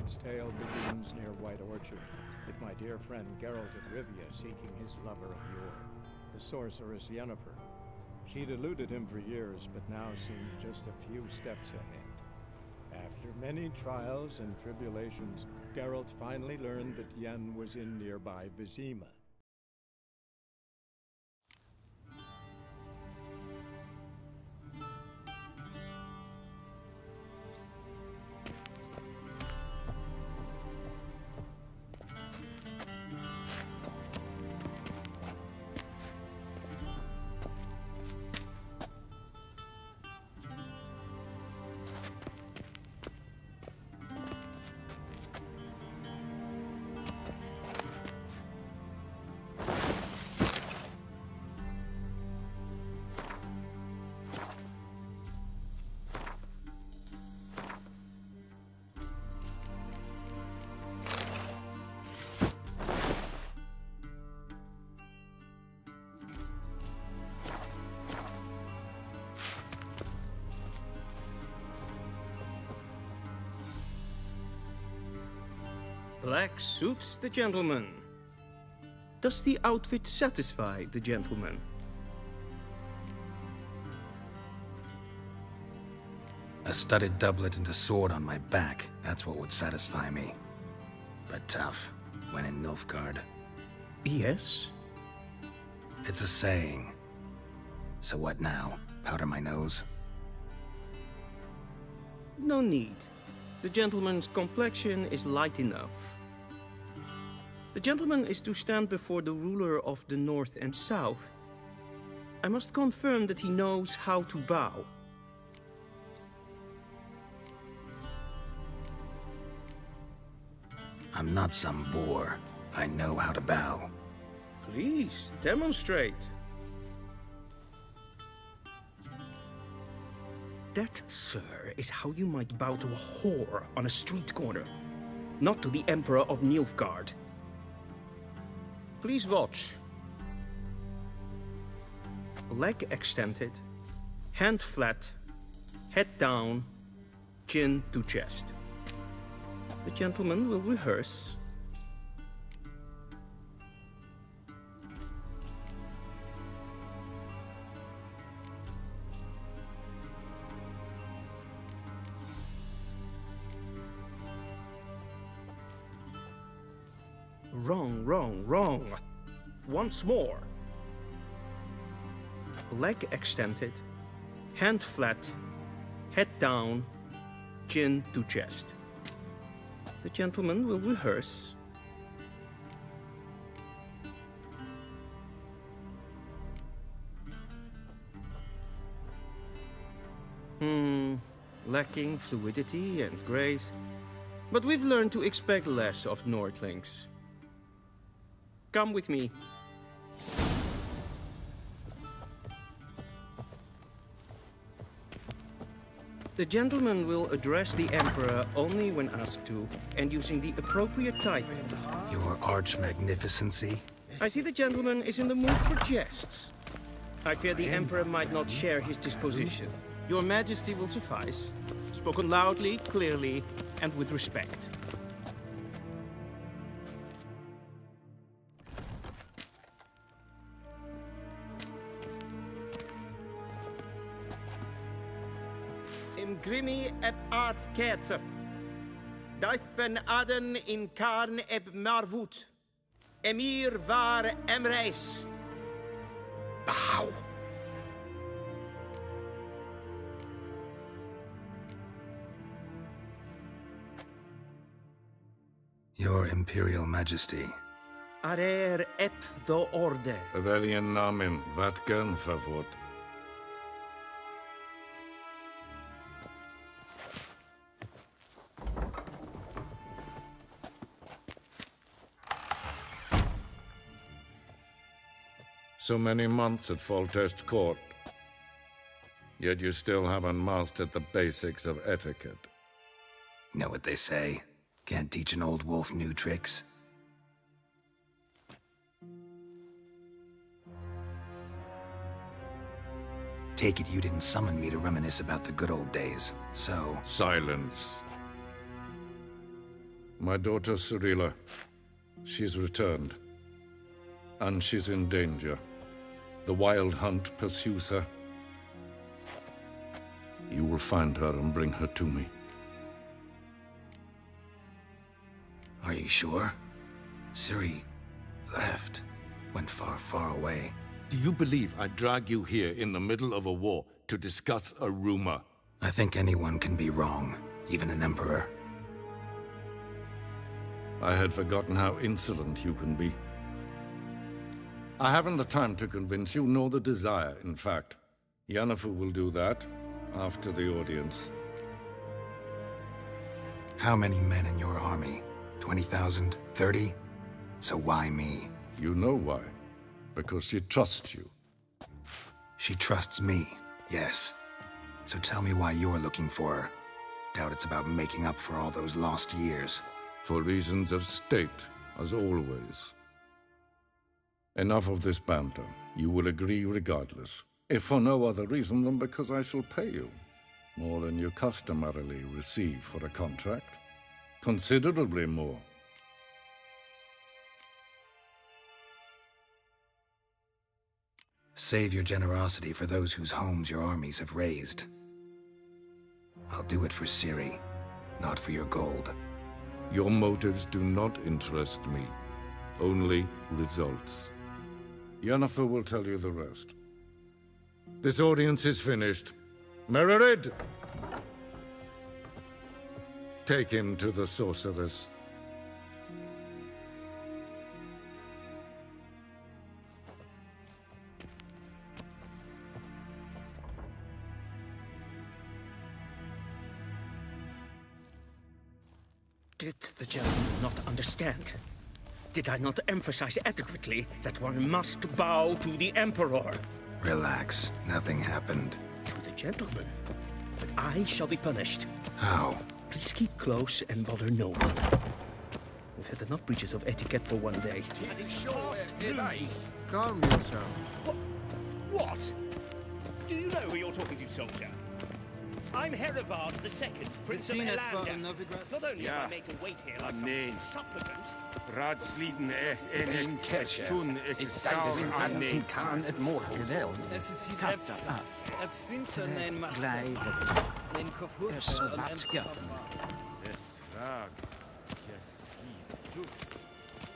its tale begins near White Orchard, with my dear friend Geralt of Rivia seeking his lover of yore, the sorceress Yennefer. She'd eluded him for years, but now seemed just a few steps ahead. After many trials and tribulations, Geralt finally learned that Yen was in nearby Vizima. Black suits the gentleman. Does the outfit satisfy the gentleman? A studded doublet and a sword on my back, that's what would satisfy me. But tough, when in Nilfgaard. Yes? It's a saying. So what now? Powder my nose? No need. The gentleman's complexion is light enough. The gentleman is to stand before the ruler of the North and South. I must confirm that he knows how to bow. I'm not some boor. I know how to bow. Please, demonstrate. That, sir, is how you might bow to a whore on a street corner, not to the Emperor of Nilfgaard. Please watch. Leg extended, hand flat, head down, chin to chest. The gentleman will rehearse. Wrong, wrong, wrong. Once more. Leg extended, hand flat, head down, chin to chest. The gentleman will rehearse. Lacking fluidity and grace, but we've learned to expect less of Nordlings. Come with me. The gentleman will address the Emperor only when asked to, and using the appropriate title. Your arch-magnificency? I see the gentleman is in the mood for jests. I fear the Emperor might not share his disposition. Your Majesty will suffice. Spoken loudly, clearly, and with respect. Grimi eb art ketzer. Duifen aden in karn eb marvoet. Emir var emreis. Bow! Your Imperial Majesty. Arer eb the orde. Weljen namen, wat kan favort? So many months at Foltest Court, yet you still haven't mastered the basics of etiquette. Know what they say? Can't teach an old wolf new tricks. Take it you didn't summon me to reminisce about the good old days, so... Silence. My daughter Cirilla. She's returned. And she's in danger. The Wild Hunt pursues her. You will find her and bring her to me. Are you sure? Ciri left. Went far, far away. Do you believe I'd drag you here in the middle of a war to discuss a rumor? I think anyone can be wrong, even an emperor. I had forgotten how insolent you can be. I haven't the time to convince you, nor the desire, in fact. Yennefer will do that after the audience. How many men in your army? 20,000? 30? So why me? You know why. Because she trusts you. She trusts me, yes. So tell me why you're looking for her. Doubt it's about making up for all those lost years. For reasons of state, as always. Enough of this banter. You will agree regardless. If for no other reason than because I shall pay you. More than you customarily receive for a contract. Considerably more. Save your generosity for those whose homes your armies have razed. I'll do it for Ciri, not for your gold. Your motives do not interest me. Only results. Yennefer will tell you the rest. This audience is finished. Mererid! Take him to the sorceress. Did the gentleman not understand? Did I not emphasize adequately that one must bow to the Emperor? Relax. Nothing happened. To the gentleman. But I shall be punished. How? Please keep close and bother no one. We've had enough breaches of etiquette for one day. Calm yourself. What? Do you know who you're talking to, soldier? I'm Herivard II, Prince of Elander. Not only am I made to wait here like some supplicant... Raadsleden en kerstun is het zelfs aan nee. Kan het morgen wel. Es finstern en kofhut Es vraag. Yes,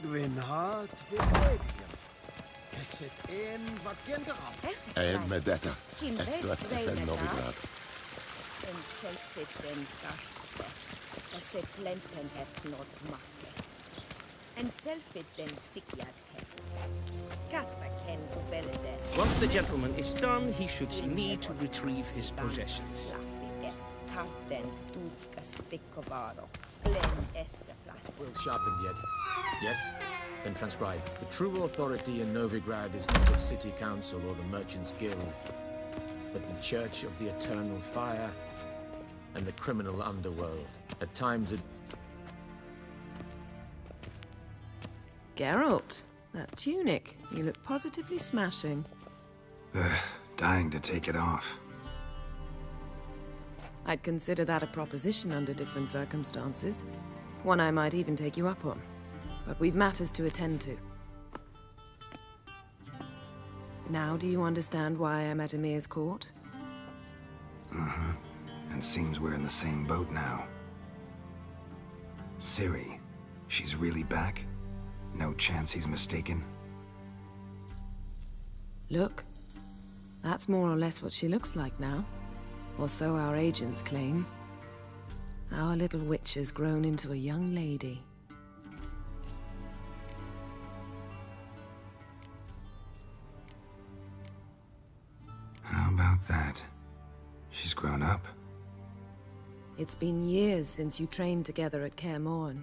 Gwen hart verleid je. Es het een wat kinder En met detta. Estret is en Novigrad. En seiffet den kaffe. Og se plenten het not makke. En selfet den sikjad het. Kasper ken ubelle den. Once the gentleman is done, he should see me to retrieve his possessions. Tarten tuukas pikkovaro. Blen esse plas. Well sharpened yet. Yes? Then transcribe. The true authority in Novigrad is not the city council or the merchants' guild, but the Church of the Eternal Fire and the criminal underworld. At times it... Geralt, that tunic. You look positively smashing. Dying to take it off. I'd consider that a proposition under different circumstances. One I might even take you up on. But we've matters to attend to. Now do you understand why I'm at Emir's court? Mm-hmm. And seems we're in the same boat now. Ciri, she's really back? No chance he's mistaken? Look, that's more or less what she looks like now. Or so our agents claim. Our little witch has grown into a young lady. How about that? She's grown up. It's been years since you trained together at Kaer Morhen.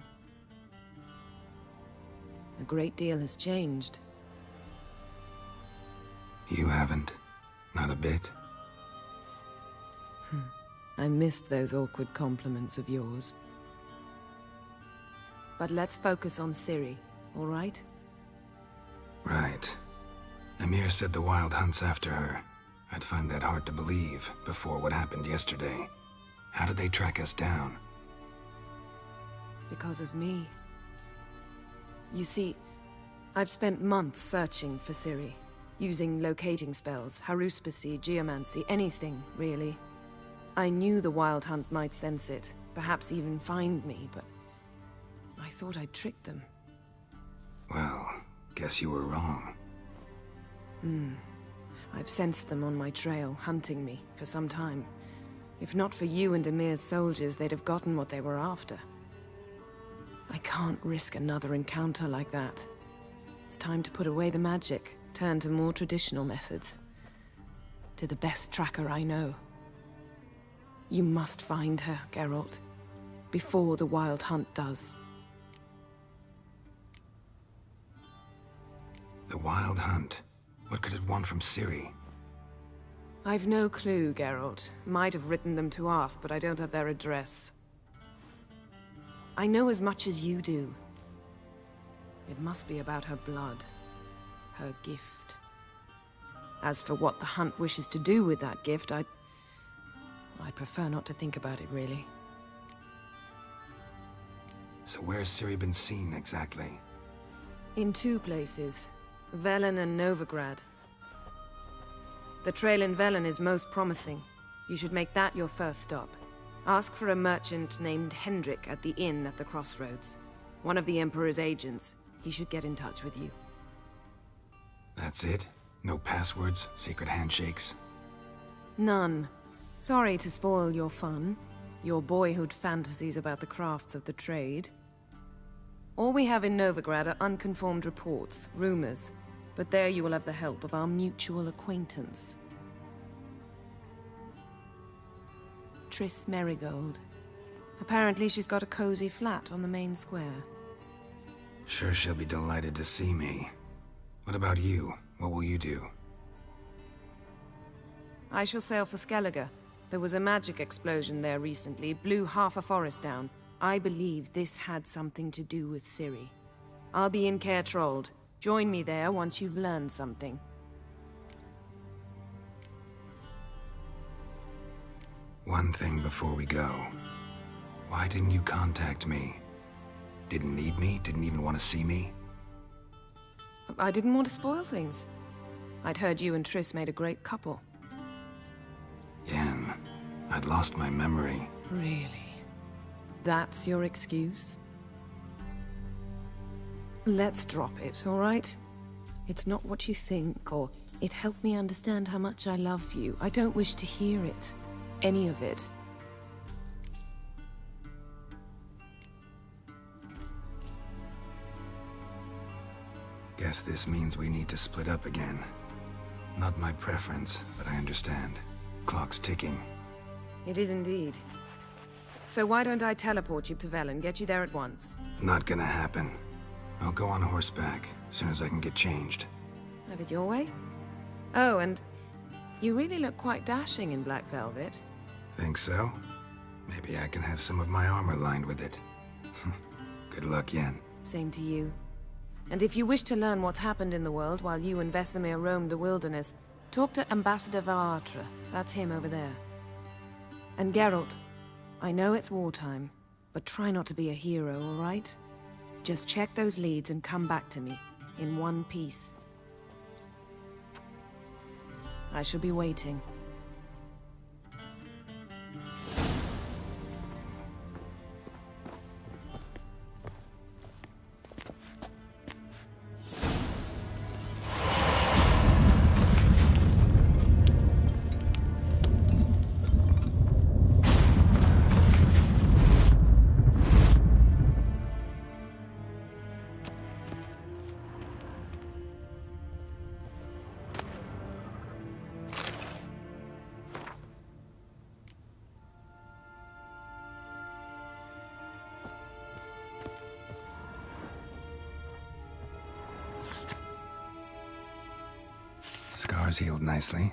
A great deal has changed. You haven't. Not a bit. I missed those awkward compliments of yours. But let's focus on Ciri, all right? Right. Emir said the Wild Hunt's after her. I'd find that hard to believe before what happened yesterday. How did they track us down? Because of me. You see, I've spent months searching for Ciri, using locating spells, haruspicy, geomancy, anything, really. I knew the Wild Hunt might sense it, perhaps even find me, but I thought I'd tricked them. Well, guess you were wrong. I've sensed them on my trail, hunting me, for some time. If not for you and Emir's soldiers, they'd have gotten what they were after. I can't risk another encounter like that. It's time to put away the magic, turn to more traditional methods. To the best tracker I know. You must find her, Geralt. Before the Wild Hunt does. The Wild Hunt? What could it want from Ciri? I've no clue, Geralt. Might have written them to ask, but I don't have their address. I know as much as you do. It must be about her blood. Her gift. As for what the Hunt wishes to do with that gift, I'd prefer not to think about it, really. So where's Ciri been seen, exactly? In 2 places. Velen and Novigrad. The trail in Velen is most promising. You should make that your first stop. Ask for a merchant named Hendrik at the inn at the crossroads. One of the Emperor's agents. He should get in touch with you. That's it? No passwords, secret handshakes? None. Sorry to spoil your fun. Your boyhood fantasies about the crafts of the trade. All we have in Novigrad are unconfirmed reports, rumors. But there you will have the help of our mutual acquaintance. Triss Merigold. Apparently she's got a cozy flat on the main square. Sure she'll be delighted to see me. What about you? What will you do? I shall sail for Skellige. There was a magic explosion there recently, blew half a forest down. I believe this had something to do with Ciri. I'll be in Caer Trolde. Join me there once you've learned something. One thing before we go. Why didn't you contact me? Didn't need me? Didn't even want to see me? I didn't want to spoil things. I'd heard you and Triss made a great couple. Yen, I'd lost my memory. Really? That's your excuse? Let's drop it, all right? It's not what you think, or it helped me understand how much I love you. I don't wish to hear it. Any of it. Guess this means we need to split up again. Not my preference, but I understand. Clock's ticking. It is indeed. So why don't I teleport you to Velen, get you there at once? Not gonna happen. I'll go on horseback, as soon as I can get changed. Have it your way? Oh, and you really look quite dashing in black velvet. Think so? Maybe I can have some of my armor lined with it. Good luck, Yen. Same to you. And if you wish to learn what's happened in the world while you and Vesemir roamed the wilderness, talk to Ambassador Varatra. That's him over there. And Geralt, I know it's wartime, but try not to be a hero, all right? Just check those leads and come back to me, in one piece. I shall be waiting. Scars healed nicely.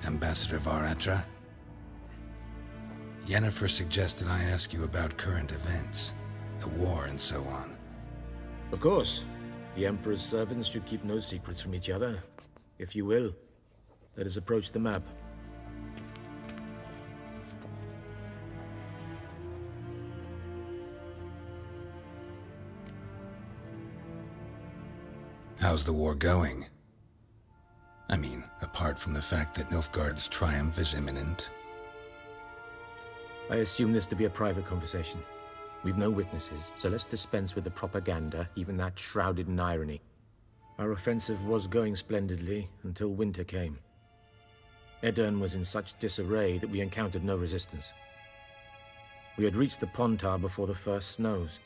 Ambassador Varatra? Yennefer suggested I ask you about current events, the war and so on. Of course. The Emperor's servants should keep no secrets from each other. If you will, let us approach the map. How's the war going? I mean, apart from the fact that Nilfgaard's triumph is imminent. I assume this to be a private conversation. We've no witnesses, so let's dispense with the propaganda, even that shrouded in irony. Our offensive was going splendidly until winter came. Edirn was in such disarray that we encountered no resistance. We had reached the Pontar before the first snows.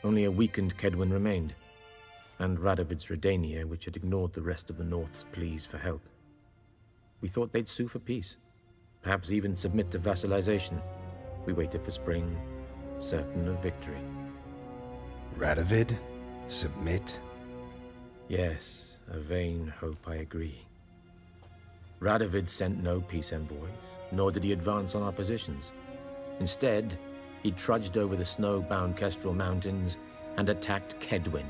Only a weakened Kedwen remained, and Radovid's Redania, which had ignored the rest of the North's pleas for help. We thought they'd sue for peace, perhaps even submit to vassalization. We waited for spring, certain of victory. Radovid? Submit? Yes, a vain hope, I agree. Radovid sent no peace envoys, nor did he advance on our positions. Instead, he trudged over the snow-bound Kestrel Mountains and attacked Kedwen,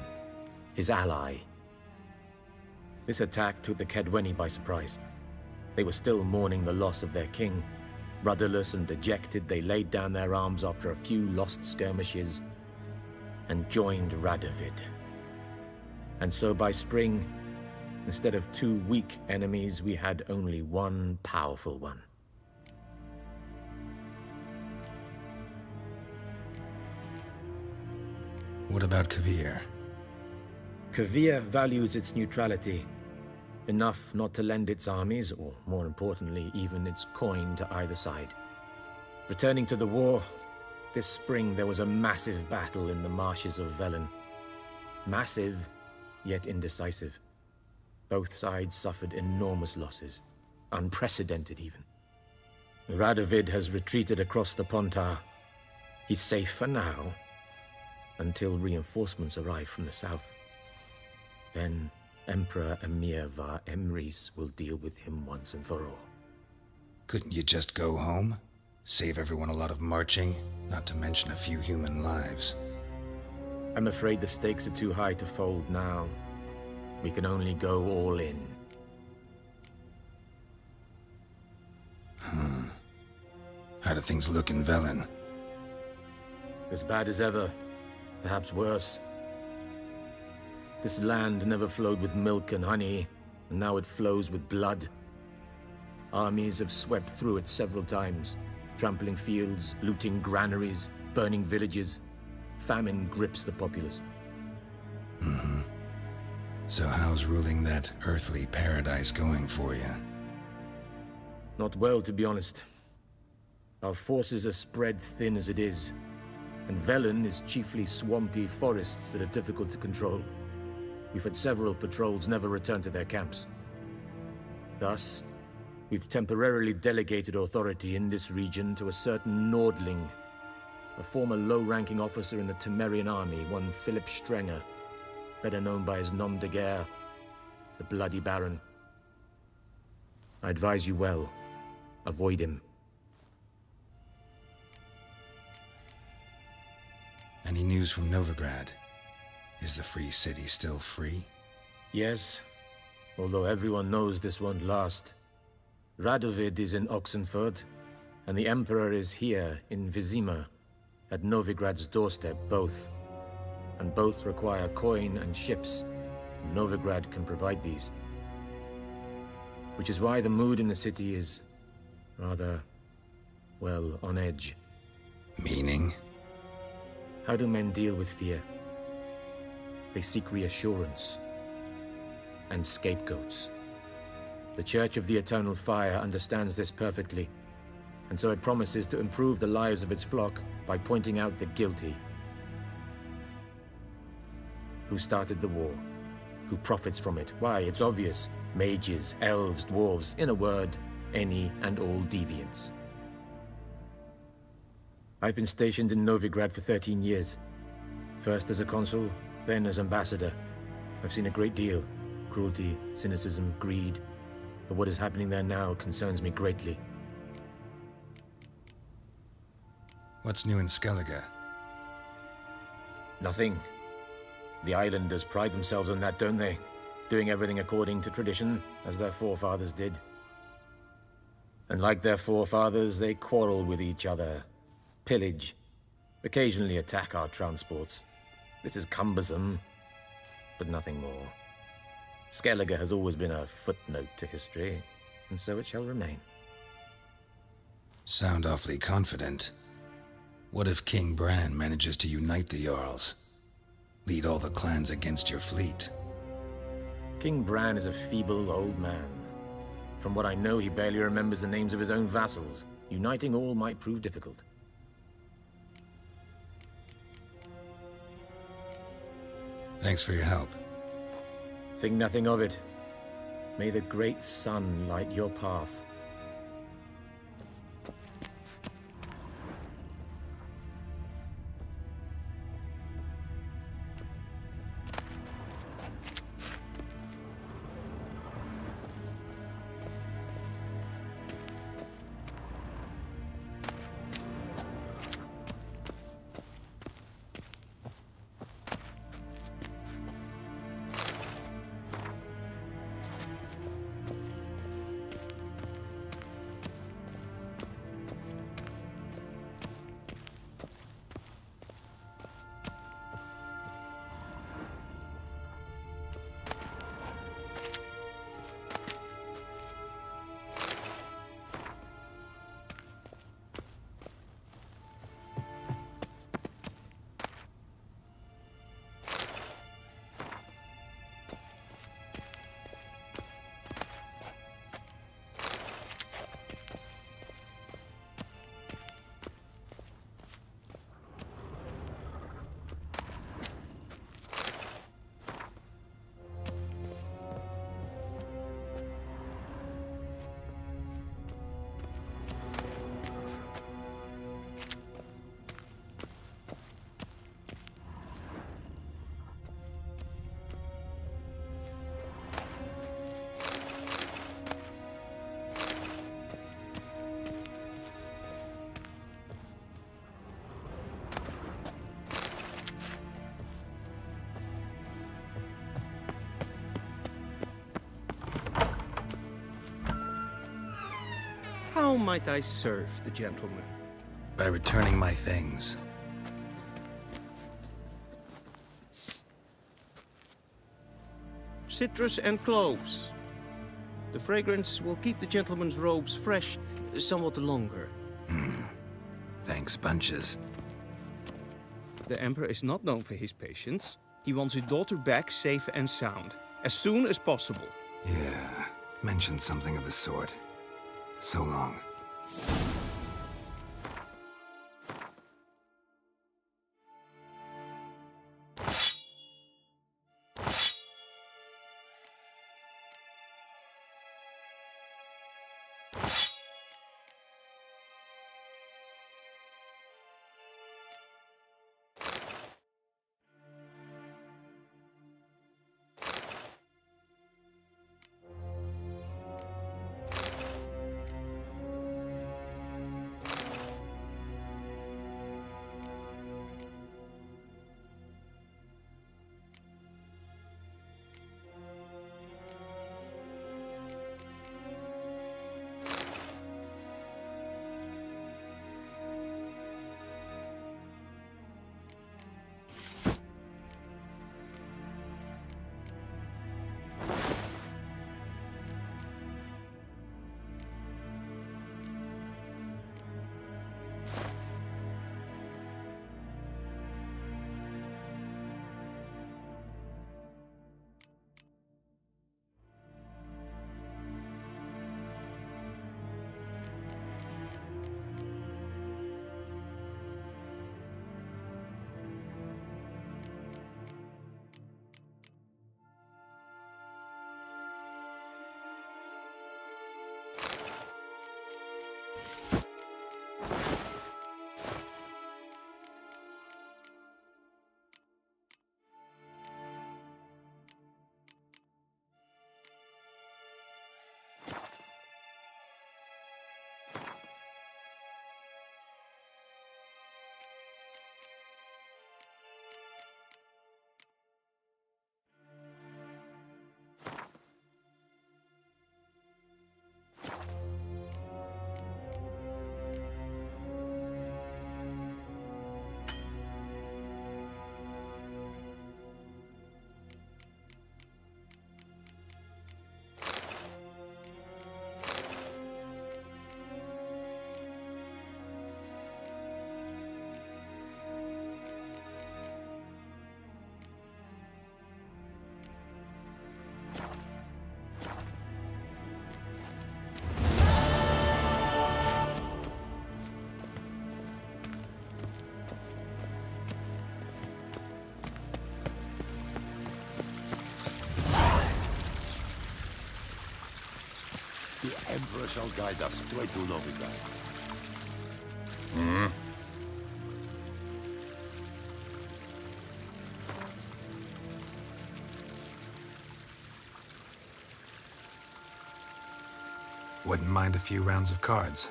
his ally. This attack took the Kedweni by surprise. They were still mourning the loss of their king. Rudderless and dejected, they laid down their arms after a few lost skirmishes and joined Radovid. And so by spring, instead of 2 weak enemies, we had only one powerful one. What about Kovir? Kovir values its neutrality, enough not to lend its armies, or more importantly, even its coin to either side. Returning to the war, this spring there was a massive battle in the marshes of Velen. Massive, yet indecisive. Both sides suffered enormous losses, unprecedented even. Radovid has retreated across the Pontar. He's safe for now, until reinforcements arrive from the south. Then Emperor Emir Var Emrys will deal with him once and for all. Couldn't you just go home? Save everyone a lot of marching, not to mention a few human lives. I'm afraid the stakes are too high to fold now. We can only go all in. How do things look in Velen? As bad as ever, perhaps worse. This land never flowed with milk and honey, and now it flows with blood. Armies have swept through it several times, trampling fields, looting granaries, burning villages. Famine grips the populace. So how's ruling that earthly paradise going for you? Not well, to be honest. Our forces are spread thin as it is, and Velen is chiefly swampy forests that are difficult to control. We've had several patrols never return to their camps. Thus, we've temporarily delegated authority in this region to a certain Nordling, a former low-ranking officer in the Temerian army, one Philip Strenger, better known by his nom de guerre, the Bloody Baron. I advise you well. Avoid him. Any news from Novigrad? Is the free city still free? Yes, although everyone knows this won't last. Radovid is in Oxenford, and the Emperor is here in Vizima, at Novigrad's doorstep, both. And both require coin and ships. Novigrad can provide these. Which is why the mood in the city is rather, well, on edge. Meaning? How do men deal with fear? They seek reassurance and scapegoats. The Church of the Eternal Fire understands this perfectly, and so it promises to improve the lives of its flock by pointing out the guilty. Who started the war? Who profits from it? Why, it's obvious. Mages, elves, dwarves, in a word, any and all deviants. I've been stationed in Novigrad for 13 years. First as a consul, then as ambassador. I've seen a great deal. Cruelty, cynicism, greed. but what is happening there now concerns me greatly. What's new in Skellige? Nothing. The islanders pride themselves on that, don't they? Doing everything according to tradition, as their forefathers did. And like their forefathers, they quarrel with each other, pillage, occasionally attack our transports. This is cumbersome, but nothing more. Skellige has always been a footnote to history, and so it shall remain. Sound awfully confident. What if King Bran manages to unite the Jarls? Lead all the clans against your fleet? King Bran is a feeble old man. From what I know, he barely remembers the names of his own vassals. Uniting all might prove difficult. Thanks for your help. Think nothing of it. May the great sun light your path. How might I serve the gentleman? By returning my things. Citrus and cloves. The fragrance will keep the gentleman's robes fresh somewhat longer. Thanks, bunches. The Emperor is not known for his patience. He wants his daughter back safe and sound, as soon as possible. Yeah, mentioned something of the sort. So long. The Emperor shall guide us straight to Novigrad. Hmm? Wouldn't mind a few rounds of cards.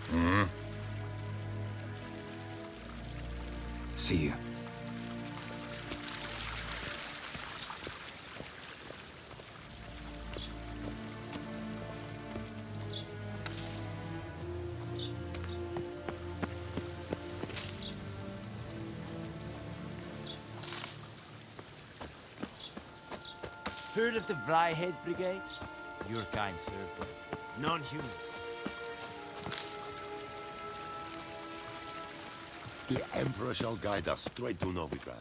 Hmm? See you. Heard of the Vryhead Brigade? Your kind served them. Non-humans. The Emperor shall guide us straight to Novigrad.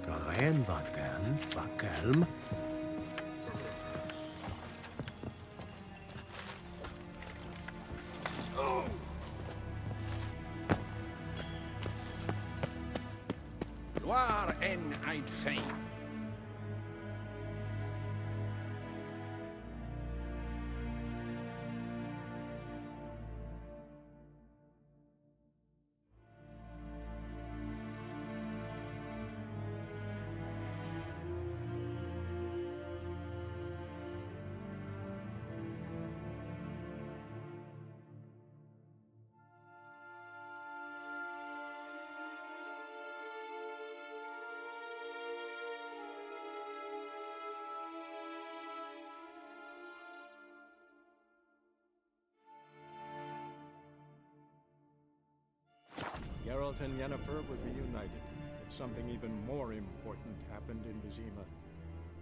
Karen wat gern, Bakelm. Loire en I'd fain. Geralt and Yennefer would be united, but something even more important happened in Vizima.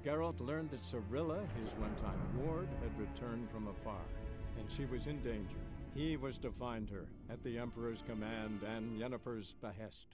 Geralt learned that Cirilla, his one-time ward, had returned from afar, and she was in danger. He was to find her, at the Emperor's command and Yennefer's behest.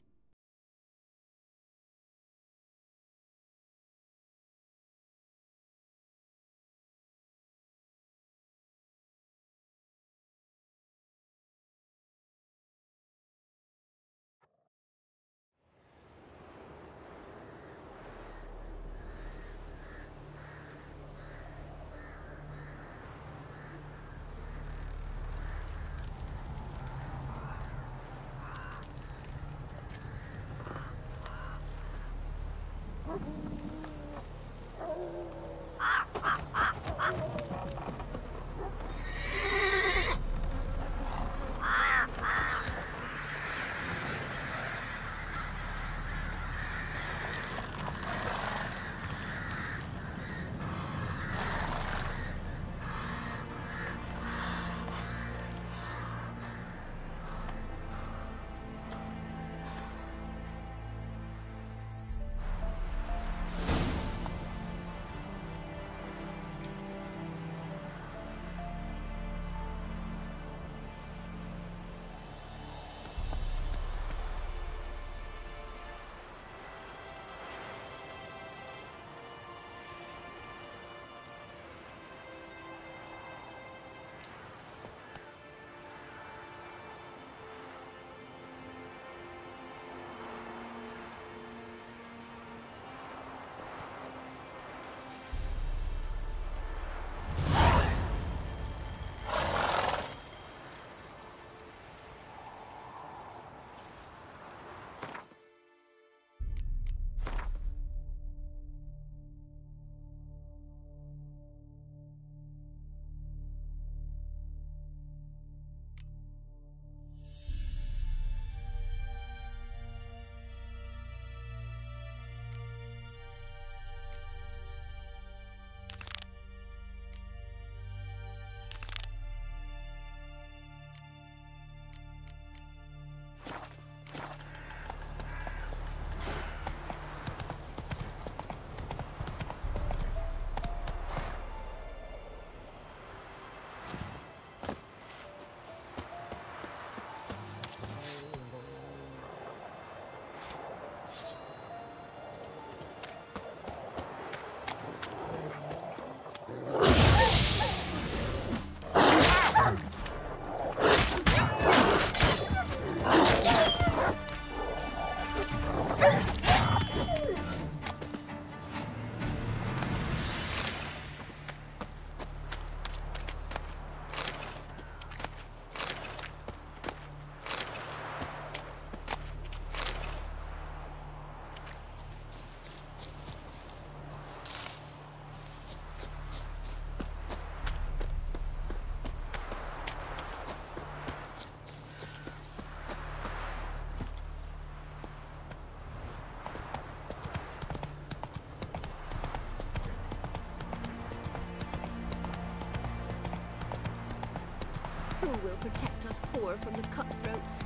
Who will protect us poor from the cutthroats?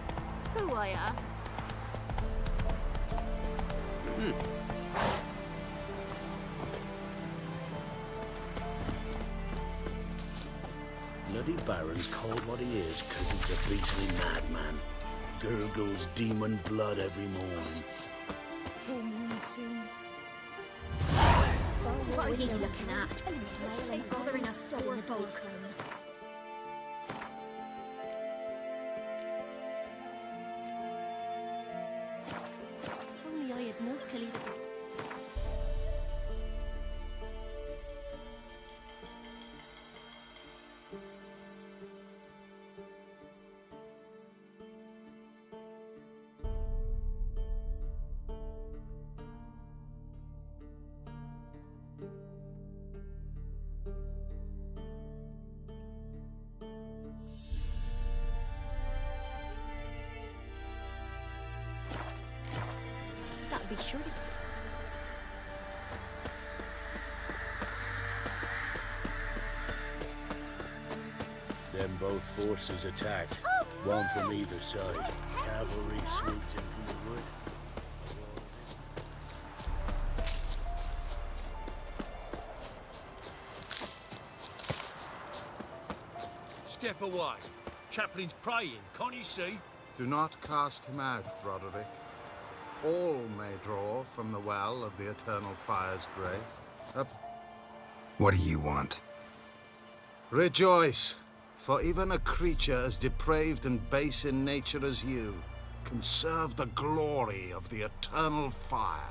Who, I ask? Bloody Baron's called what he is because he's a beastly madman. Gurgles demon blood every morning. Full moon soon. What are you looking at? Bothering us poor folk. Only I had milk till he... That'll be sure to... Then both forces attacked. One from either side. Cavalry swooped in from the wood. Step away. Chaplain's praying, can't you see? Do not cast him out, Roderick. All may draw from the well of the Eternal Fire's grace. What do you want? Rejoice, for even a creature as depraved and base in nature as you can serve the glory of the Eternal Fire.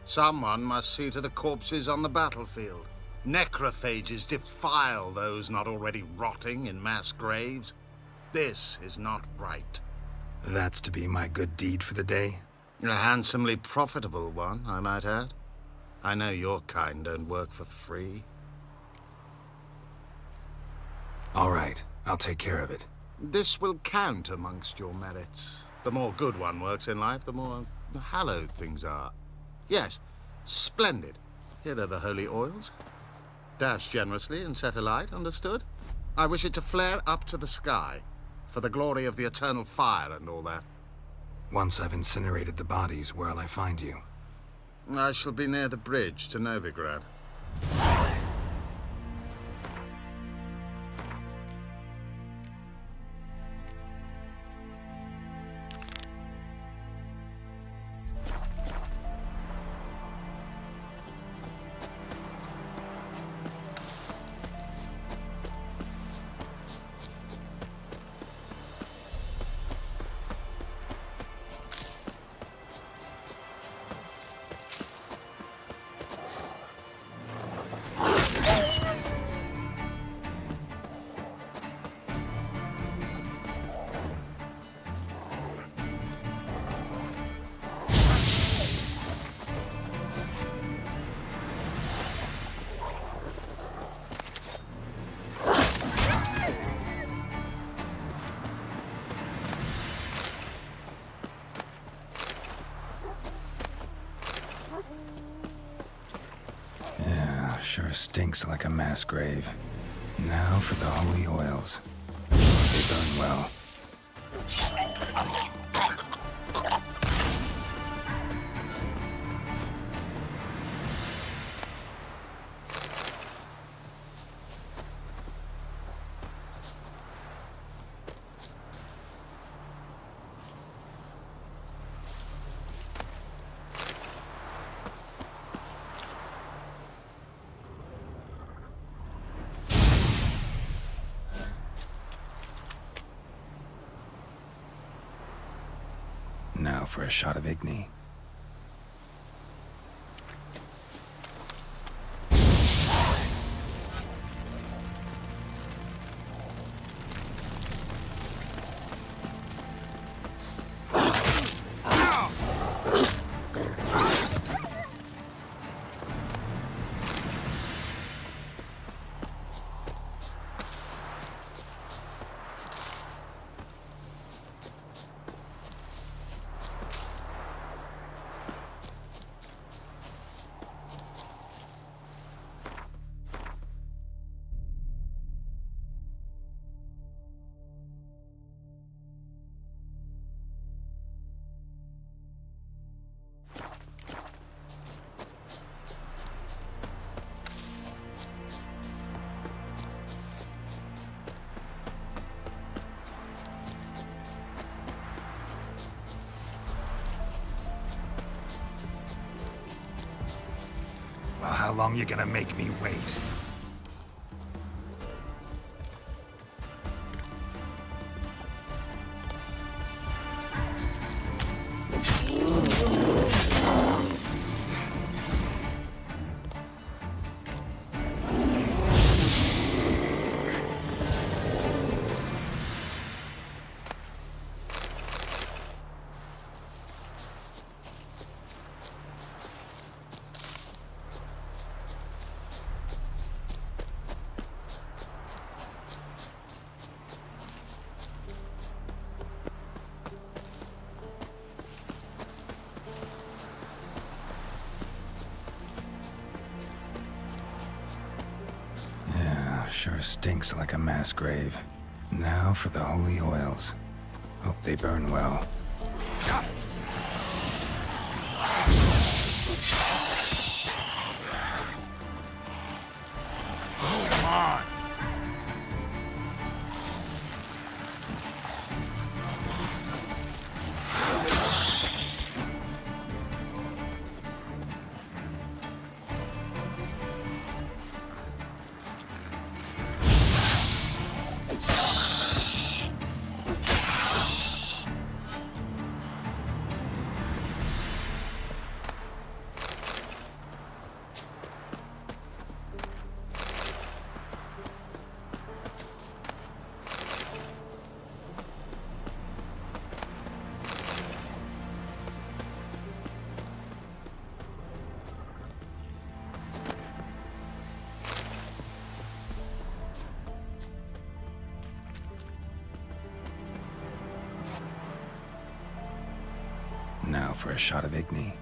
Someone must see to the corpses on the battlefield. Necrophages defile those not already rotting in mass graves. This is not right. That's to be my good deed for the day? A handsomely profitable one, I might add. I know your kind don't work for free. All right, I'll take care of it. This will count amongst your merits. The more good one works in life, the more hallowed things are. Yes, splendid. Here are the holy oils. Dash generously and set alight, understood? I wish it to flare up to the sky, for the glory of the Eternal Fire and all that. Once I've incinerated the bodies, where'll I find you? I shall be near the bridge to Novigrad. Sure stinks like a mass grave. Now for the holy oils. They burn well. Now for a shot of Igni. long you gonna make me wait? Sure stinks like a mass grave. Now for the holy oils. Hope they burn well. Come on! Now for a shot of Igni.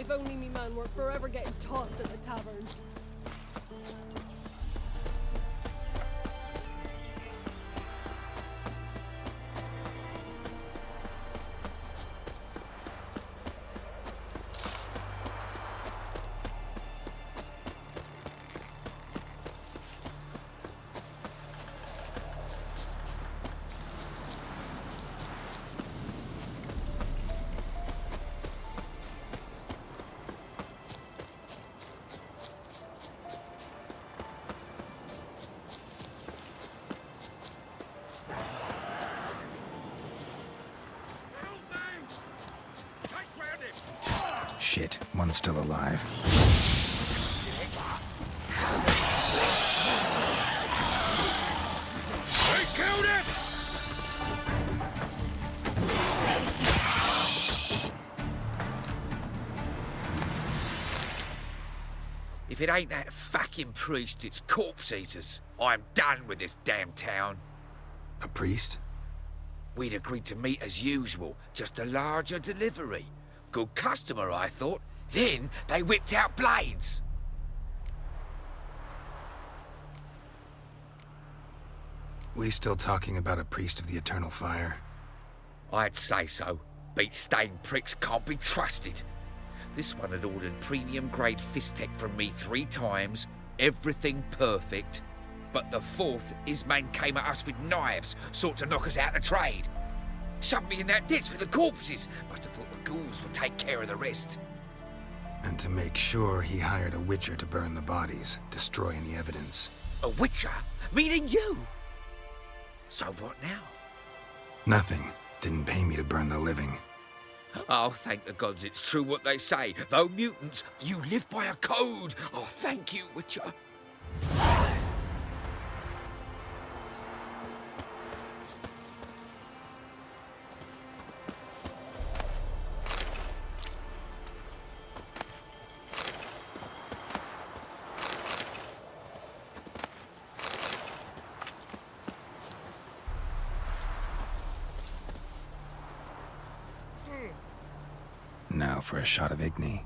If only me man were forever getting tossed at the tavern. Shit, one's still alive. They killed it! If it ain't that fucking priest, it's corpse eaters. I'm done with this damn town. A priest? We'd agreed to meet as usual, just a larger delivery. Good customer, I thought. Then they whipped out blades. We still talking about a priest of the Eternal Fire? I'd say so. Beat-stained pricks can't be trusted. This one had ordered premium-grade fist tech from me 3 times, everything perfect. But the 4th, his man came at us with knives, sought to knock us out of the trade. Shoved me in that ditch with the corpses. Must have thought the ghouls would take care of the rest. And to make sure, he hired a witcher to burn the bodies, destroy any evidence. A witcher? Meaning you? So what now? Nothing. Didn't pay me to burn the living. Oh, thank the gods it's true what they say. Though mutants, you live by a code. Oh, thank you, Witcher. now for a shot of Igni.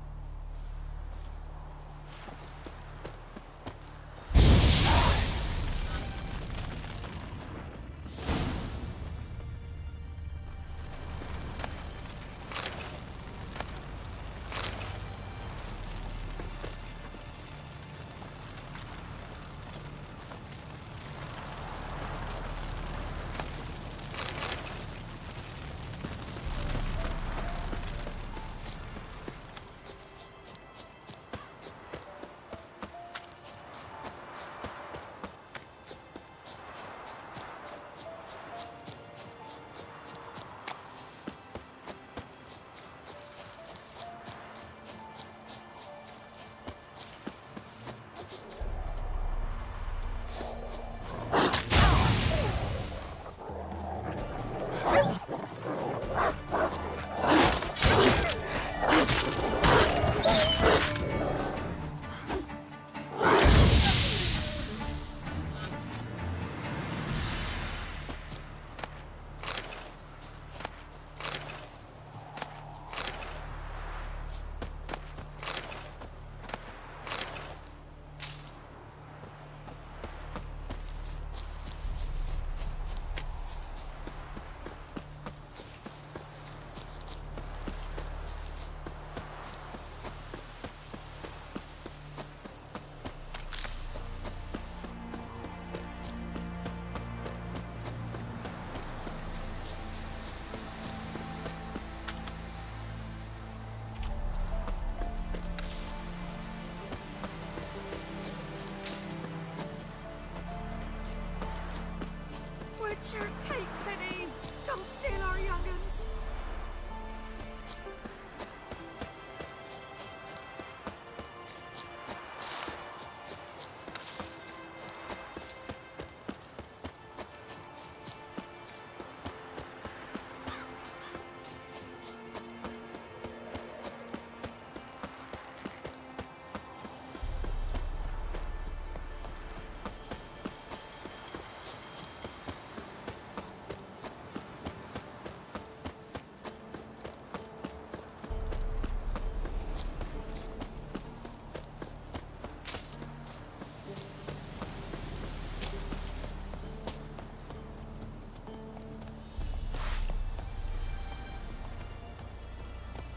What's your take, Penny? Don't steal our young'uns.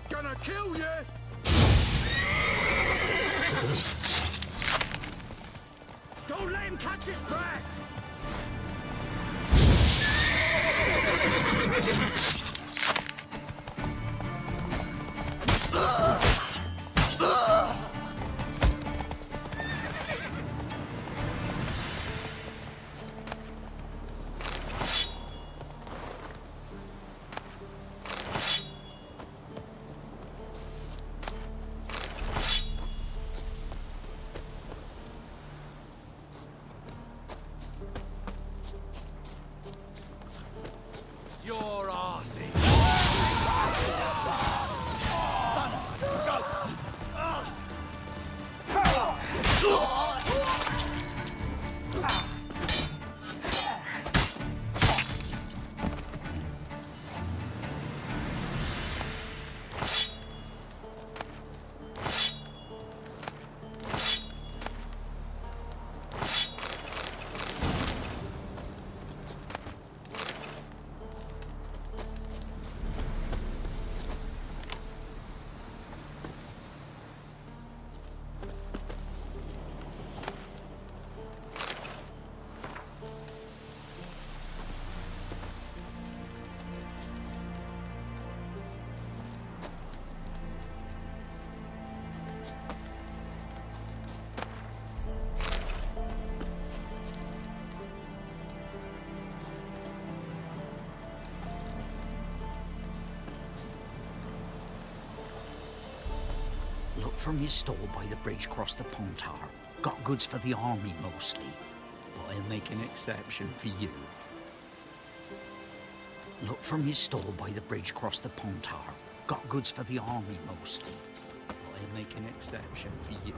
Gonna kill you! Don't let him catch his breath! Your arse. Son of a goat! Look from your stall by the bridge across the Pontar. Got goods for the army mostly, but I'll make an exception for you. Look from your stall by the bridge across the Pontar. Got goods for the army mostly, but I'll make an exception for you.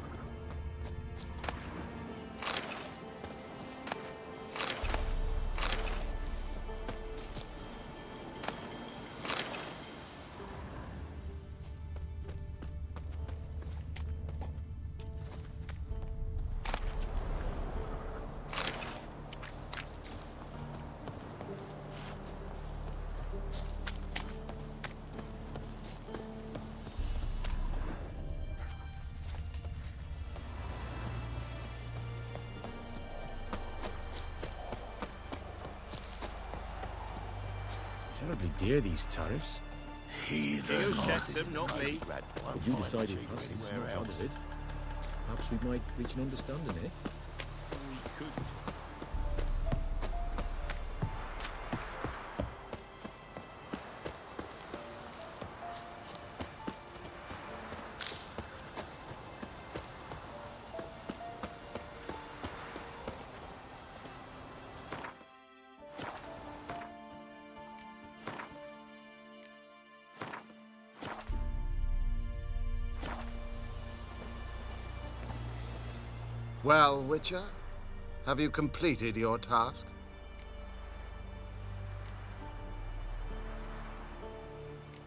Terribly dear, these tariffs. You set them, not me. If you decide it passes, not part of it, perhaps we might reach an understanding, eh? We could. Well, Witcher, have you completed your task?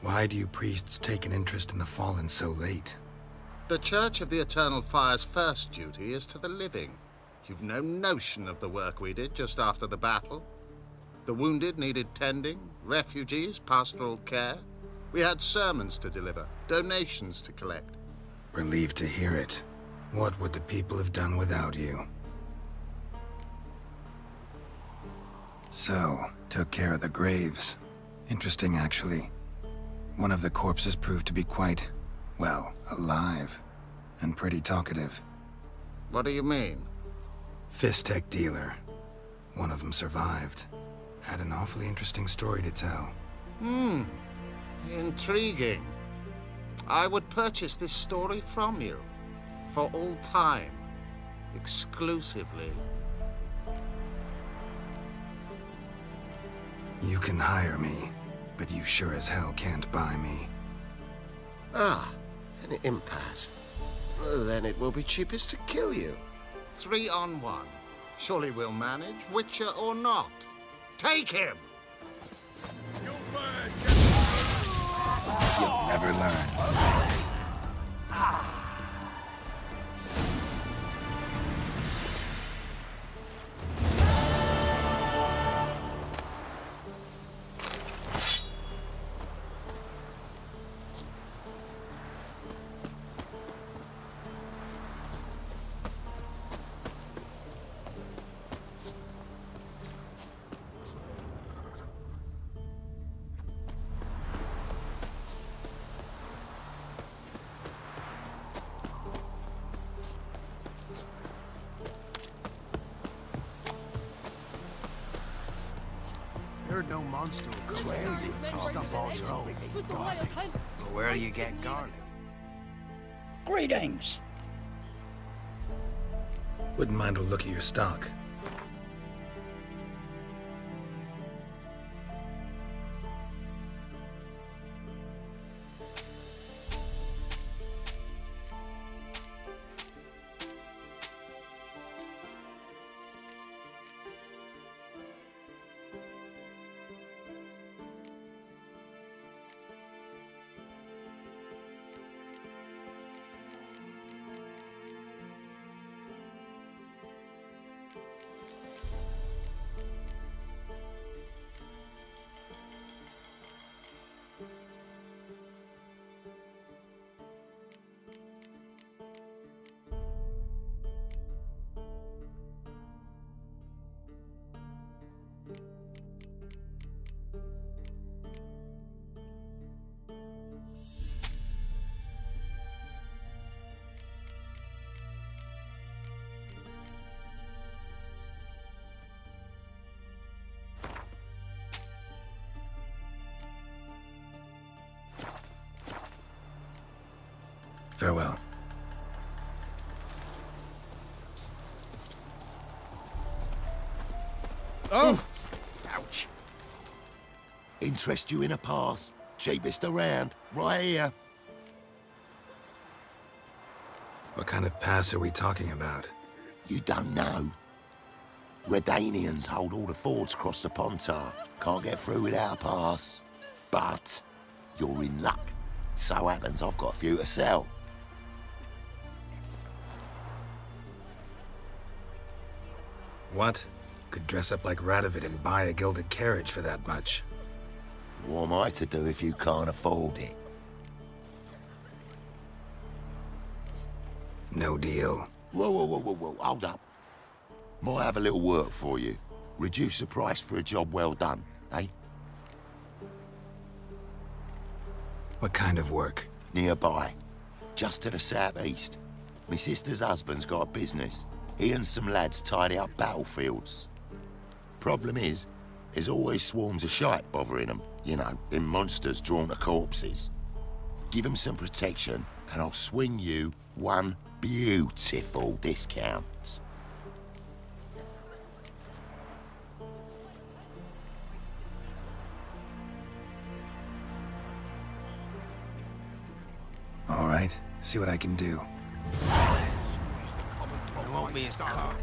Why do you priests take an interest in the fallen so late? The Church of the Eternal Fire's first duty is to the living. You've no notion of the work we did just after the battle. The wounded needed tending, refugees, pastoral care. We had sermons to deliver, donations to collect. Relieved to hear it. What would the people have done without you? So, took care of the graves. Interesting, actually. One of the corpses proved to be quite, well, alive. And pretty talkative. What do you mean? Fist tech dealer. One of them survived. Had an awfully interesting story to tell. Intriguing. I would purchase this story from you. For all time. Exclusively. You can hire me, but you sure as hell can't buy me. Ah, an impasse. Then it will be cheapest to kill you. 3 on 1. Surely we'll manage, Witcher or not. Take him! You'll never learn. You're no monster who swears you stuff all your own. But where do you get garlic? Greetings. Wouldn't mind a look at your stock. Farewell. Oh! Ouch. Interest you in a pass? Cheapest around, right here. What kind of pass are we talking about? You don't know. Redanians hold all the fords across the Pontar. Can't get through without a pass. But you're in luck. So happens I've got a few to sell. What? Could dress up like Radovid and buy a gilded carriage for that much. What am I to do if you can't afford it? No deal. Whoa, hold up. Might have a little work for you. Reduce the price for a job well done, eh? What kind of work? Nearby, just to the southeast. My sister's husband's got a business. He and some lads tidy up battlefields. Problem is, there's always swarms of shite bothering them. You know, them monsters drawn to corpses. Give them some protection, and I'll swing you one beautiful discount. All right, see what I can do. It won't be as common.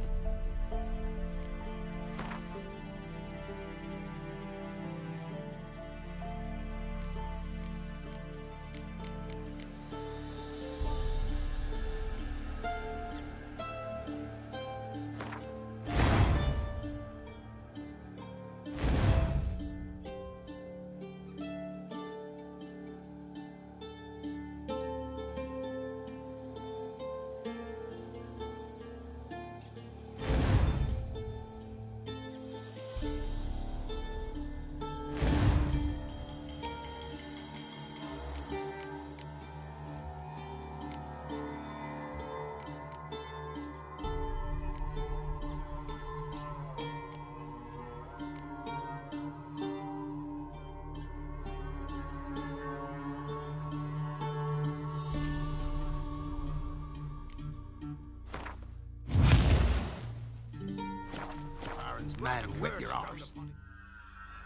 Man, whip your arse.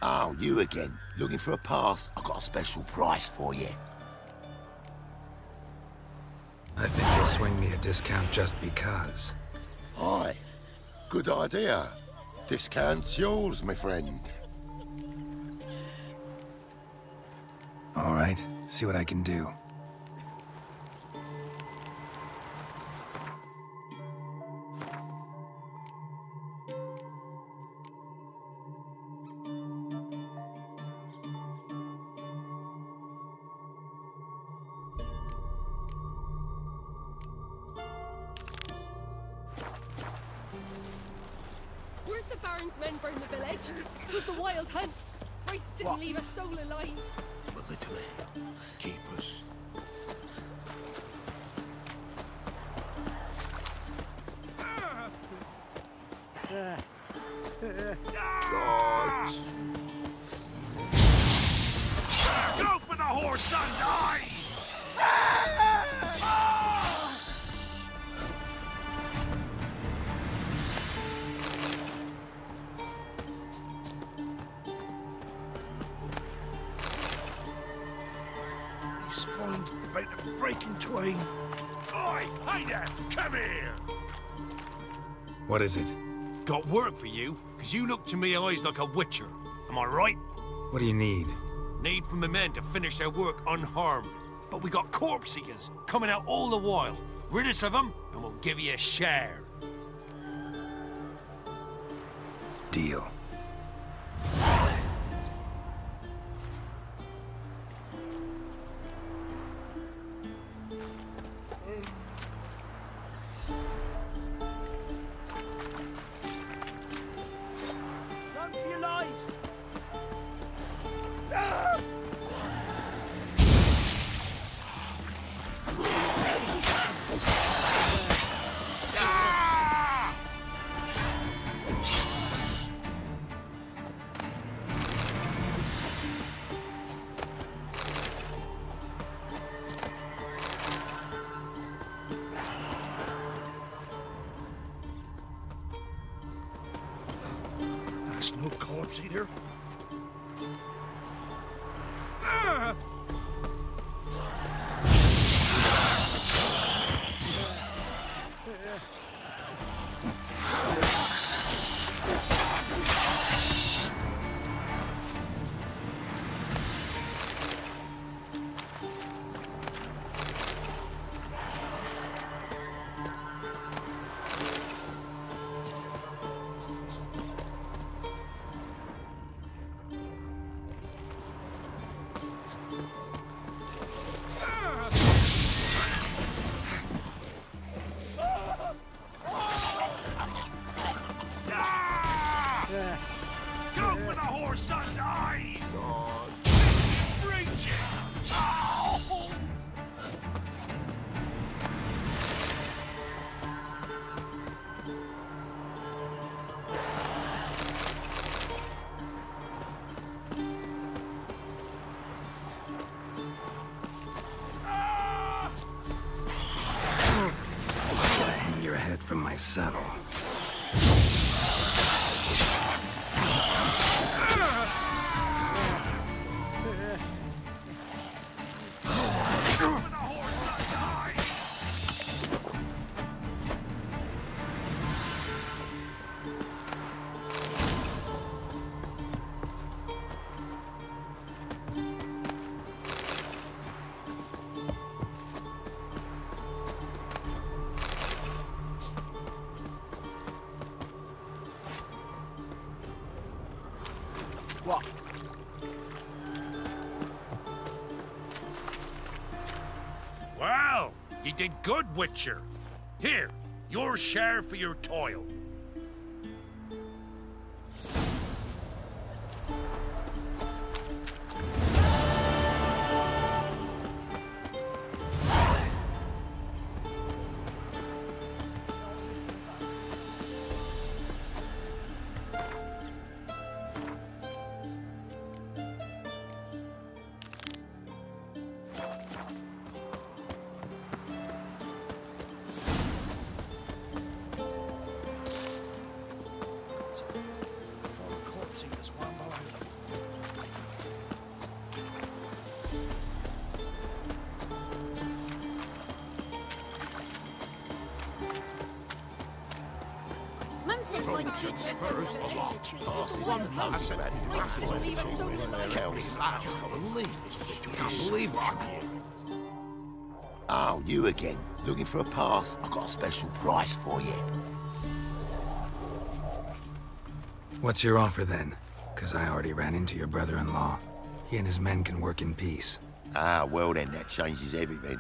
Oh, you again. Looking for a pass? I've got a special price for you. I think you'll swing me a discount just because. Aye. Good idea. Discount's yours, my friend. All right, see what I can do. Where'd the Baron's men burn the village? It was the Wild Hunt. Wraiths didn't leave a soul alive. Belittle it. Keep us. George! Go for the whore's son's eyes! His spine's about to break in twain. Oi, hey there! Come here! What is it? Got work for you, because you look to me eyes like a witcher. Am I right? What do you need? Need from the men to finish their work unharmed. But we got corpse eaters coming out all the while. Rid us of them, and we'll give you a share. Deal. Run for your lives! That's no corpse eater. Go for the whore's son's eyes! Bring it! from my saddle. What? Well, you did good, Witcher. Here, your share for your toil. said one should just First of all, passes on the nose. I said that is leave us so can't believe it. Oh, you again. Looking for a pass? I've got a special price for you. What's your offer then? Because I already ran into your brother-in-law. He and his men can work in peace. Ah, well then, that changes everything.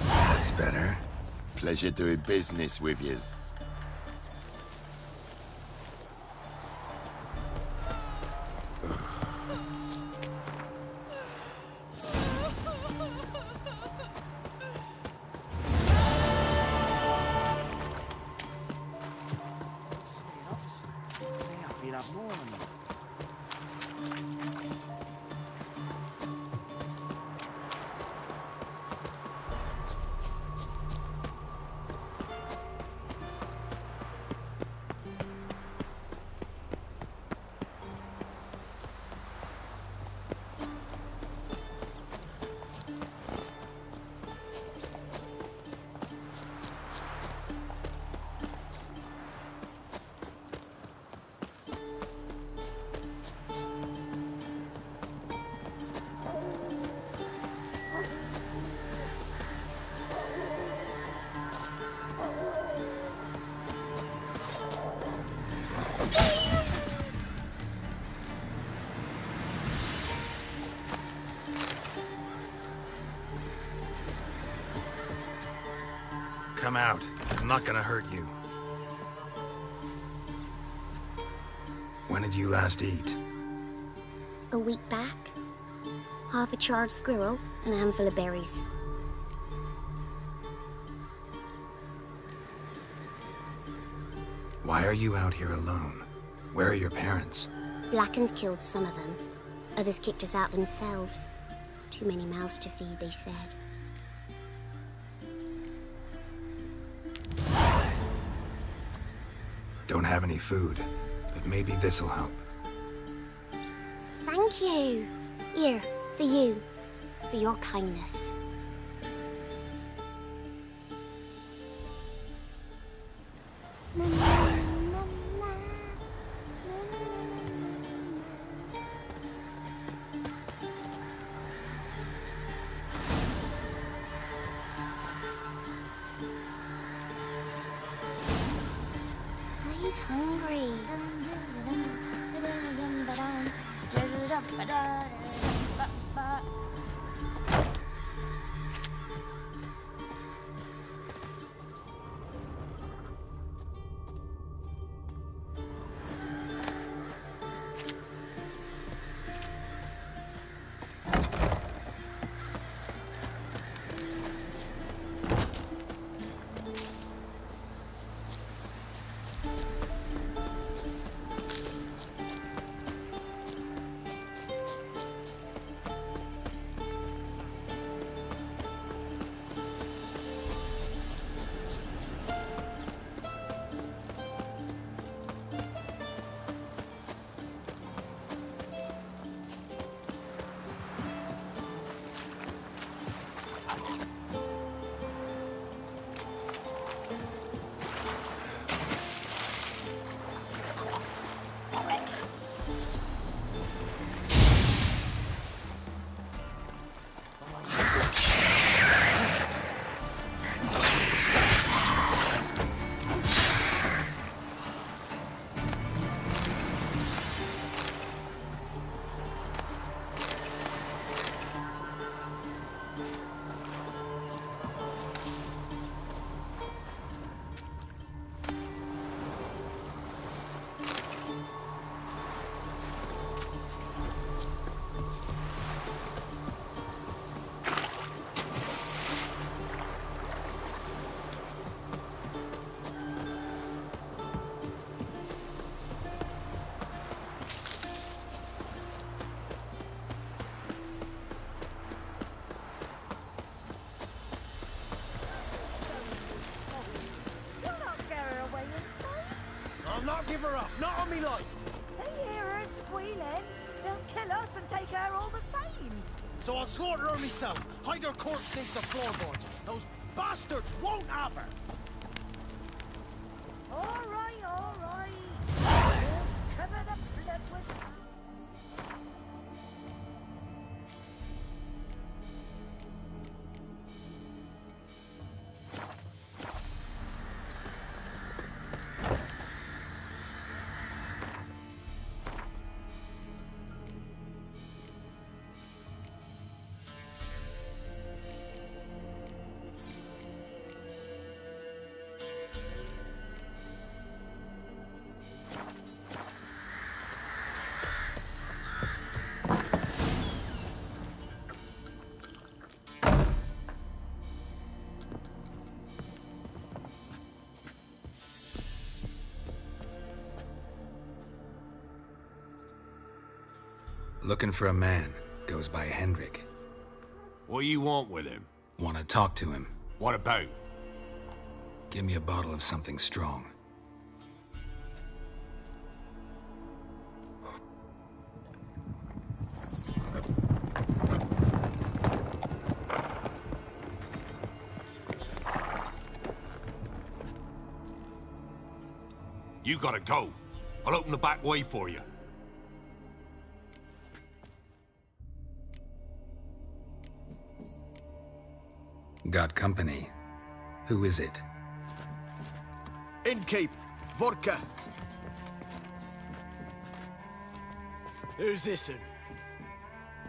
That's better. Pleasure doing business with you. Come out. I'm not gonna hurt you. When did you last eat? A week back. Half a charred squirrel and a handful of berries. Why are you out here alone? Where are your parents? Blackens killed some of them. Others kicked us out themselves. Too many mouths to feed, they said. Don't have any food, but maybe this'll help. Thank you. Here, for you. For your kindness. He's hungry. not give her up. Not on me life. They hear her squealing. They'll kill us and take her all the same. So I'll slaughter her myself. Hide her corpse beneath the floorboards. Those bastards won't have her. All right, all right. We'll cover the blood with... Looking for a man. Goes by Hendrik. What do you want with him? Want to talk to him. What about? Give me a bottle of something strong. You gotta go. I'll open the back way for you. Got company. Who is it? Innkeep. Vodka. Who's this one?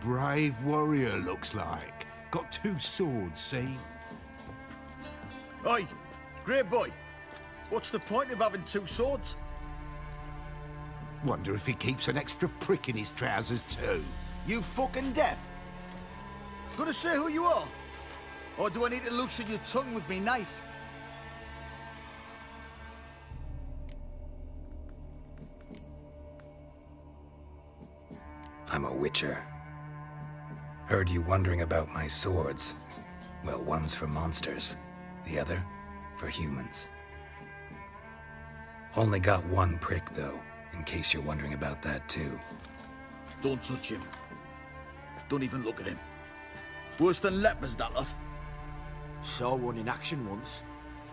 Brave warrior, looks like. Got 2 swords, see? Oi, great boy. What's the point of having 2 swords? Wonder if he keeps an extra prick in his trousers too. You fucking deaf? Gonna say who you are? Or do I need to loosen your tongue with me knife? I'm a witcher. Heard you wondering about my swords. Well, one's for monsters, the other for humans. Only got 1 prick, though, in case you're wondering about that, too. Don't touch him. Don't even look at him. Worse than lepers, that lot. Saw one in action once.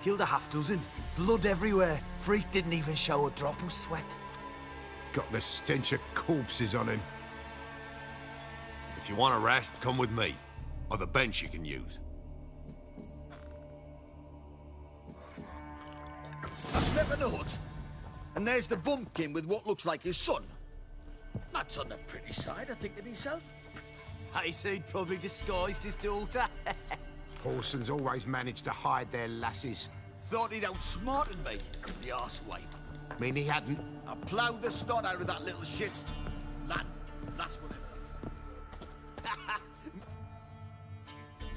Killed a half-dozen. Blood everywhere. Freak didn't even show a drop of sweat. Got the stench of corpses on him. If you want a rest, come with me. I've a bench you can use. I step in the hut, and there's the bumpkin with what looks like his son. That's on the pretty side, I think to myself. I say he'd probably disguised his daughter. Porsons always manage to hide their lasses. Thought he'd outsmarted me, the arsewipe. Mean he hadn't? I ploughed the snot out of that little shit. Lad, that's what it...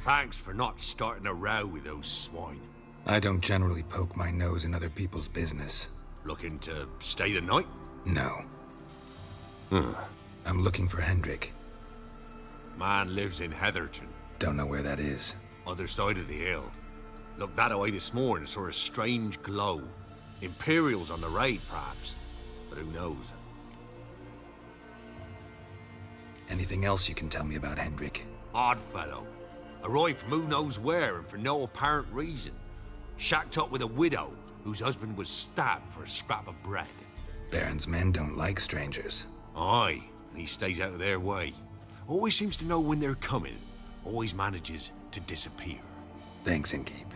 Thanks for not starting a row with those swine. I don't generally poke my nose in other people's business. Looking to stay the night? No. I'm looking for Hendrik. Man lives in Heatherton. Don't know where that is. Other side of the hill. Looked that away this morning, saw a strange glow. Imperials on the raid, perhaps. But who knows? Anything else you can tell me about Hendrik? Odd fellow. Arrived from who knows where and for no apparent reason. Shacked up with a widow whose husband was stabbed for a scrap of bread. Baron's men don't like strangers. Aye, and he stays out of their way. Always seems to know when they're coming. Always manages to disappear. Thanks, Innkeep.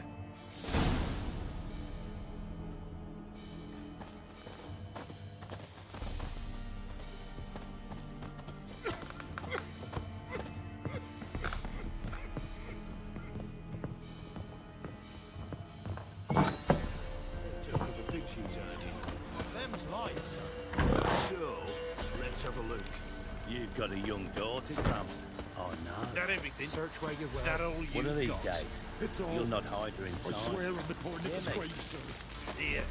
Them's lies. So, let's have a look. You've got a young daughter, perhaps? Oh, no. That everything? Search where you will. That all One of you've these got? days, It's all. you'll not hide her in time. I swear on the poor nigger's mate. grave, sir. Here,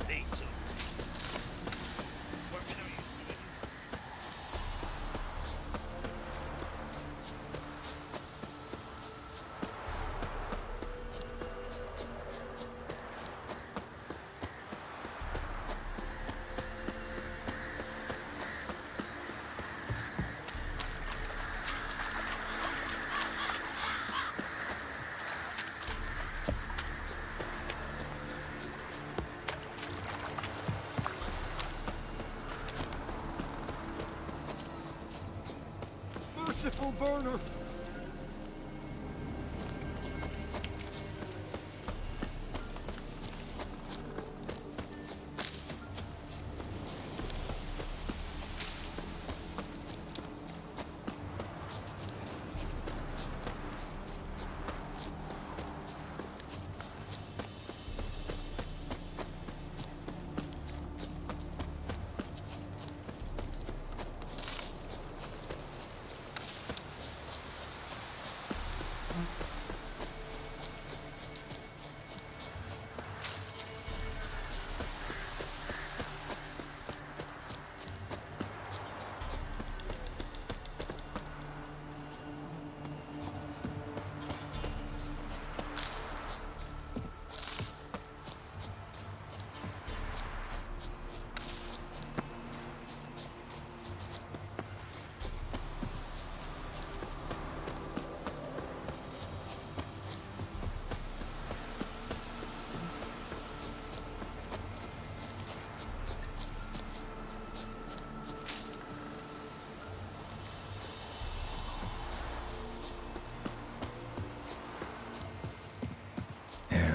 need some. merciful burner!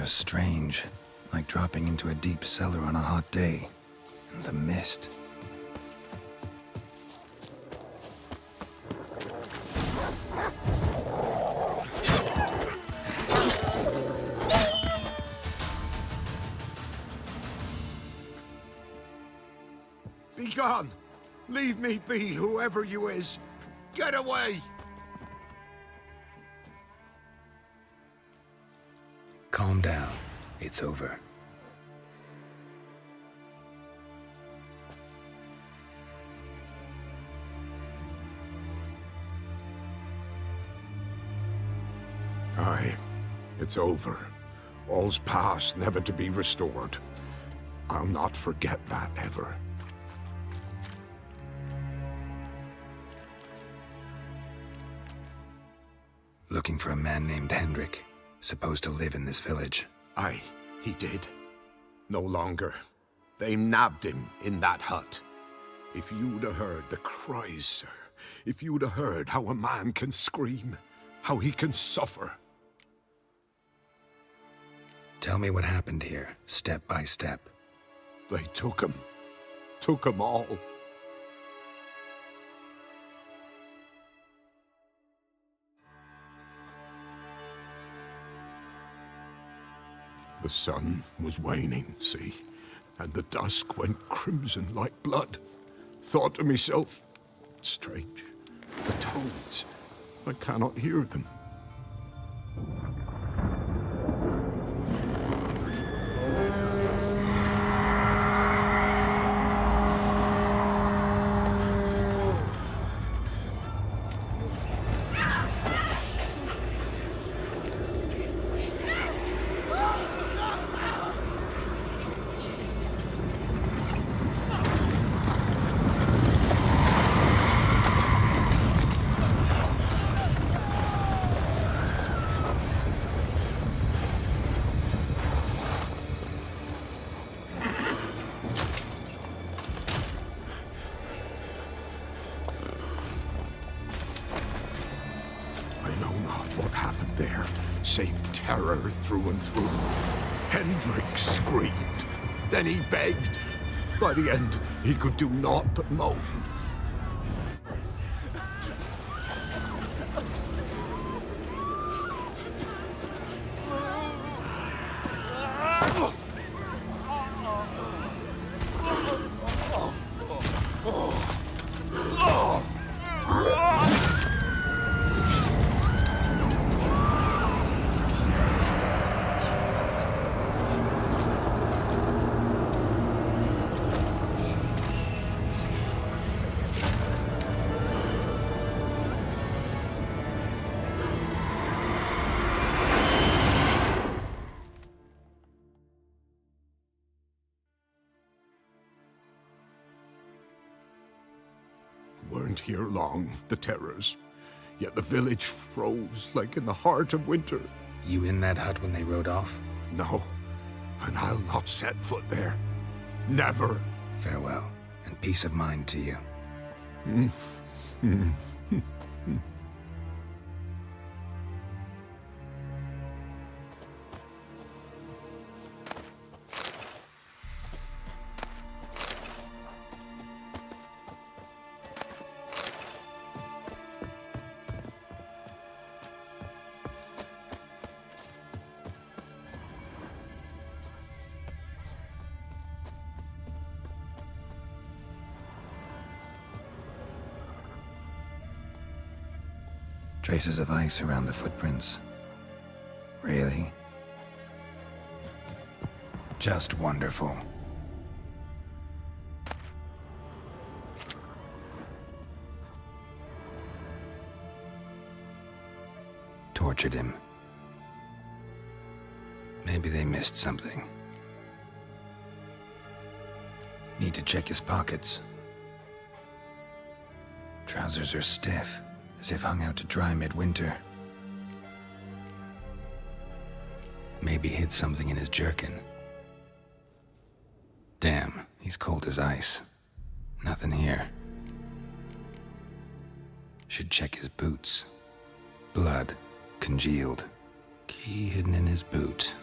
Strange, like dropping into a deep cellar on a hot day. And the mist. Be gone! Leave me be, whoever you is! Get away! Calm down. It's over. Aye, it's over. All's past, never to be restored. I'll not forget that ever. Looking for a man named Hendrik, supposed to live in this village. Aye, he did. No longer. They nabbed him in that hut. If you'd have heard the cries, sir. If you'd have heard how a man can scream, how he can suffer. Tell me what happened here, step by step. They took him. Took him all. The sun was waning, see, and the dusk went crimson like blood. Thought to myself, strange, the toads, I cannot hear them. Save terror through and through. Hendrik screamed. Then he begged. By the end, he could do naught but moan. Weren't here long, the terrors. Yet the village froze like in the heart of winter. You in that hut when they rode off? No, and I'll not set foot there. Never. Farewell, and peace of mind to you. Traces of ice around the footprints. Really? Just wonderful. Tortured him. Maybe they missed something. Need to check his pockets. Trousers are stiff, as if hung out to dry midwinter. Maybe hid something in his jerkin. Damn, he's cold as ice. Nothing here. Should check his boots. Blood, congealed. Key hidden in his boot.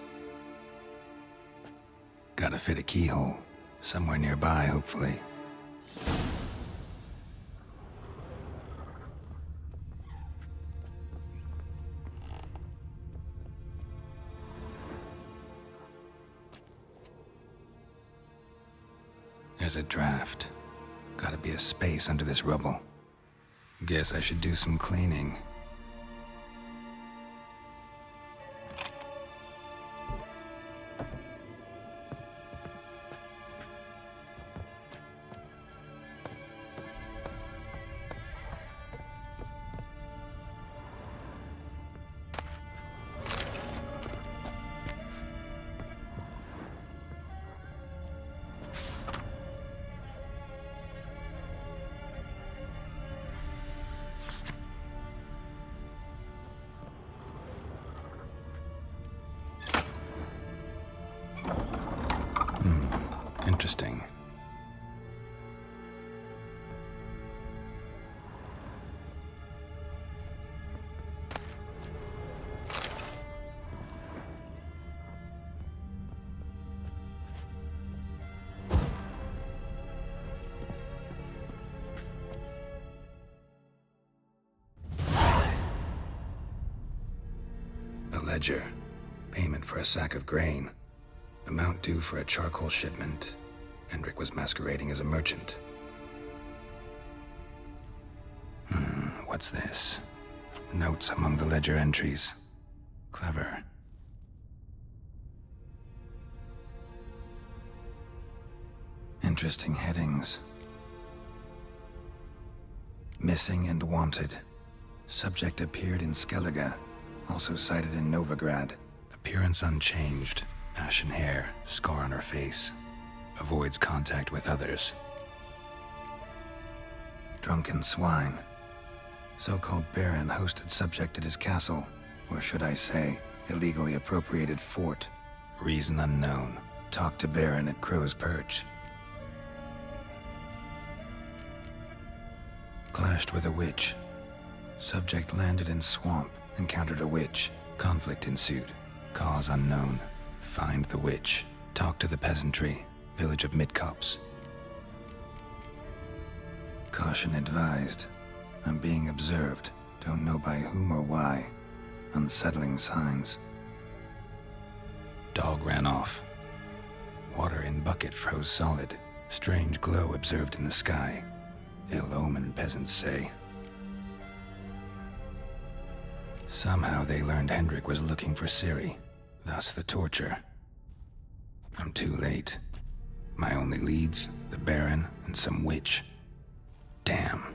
Gotta fit a keyhole. Somewhere nearby, hopefully. There's a draft. Gotta be a space under this rubble. Guess I should do some cleaning. Interesting. A ledger. Payment for a sack of grain. Amount due for a charcoal shipment. Hendrik was masquerading as a merchant. What's this? Notes among the ledger entries. Clever. Interesting headings. Missing and wanted. Subject appeared in Skellige. Also cited in Novigrad. Appearance unchanged. Ashen hair, scar on her face. Avoids contact with others. Drunken swine. So-called Baron hosted subject at his castle, or should I say, illegally appropriated fort. Reason unknown. Talked to Baron at Crow's Perch. Clashed with a witch. Subject landed in swamp, encountered a witch. Conflict ensued. Cause unknown. Find the witch. Talk to the peasantry. Village of Midcopse. Caution advised. I'm being observed. Don't know by whom or why. Unsettling signs. Dog ran off. Water in bucket froze solid. Strange glow observed in the sky. Ill omen, peasants say. Somehow they learned Hendrik was looking for Ciri. Thus the torture. I'm too late. My only leads, the Baron and some witch. Damn.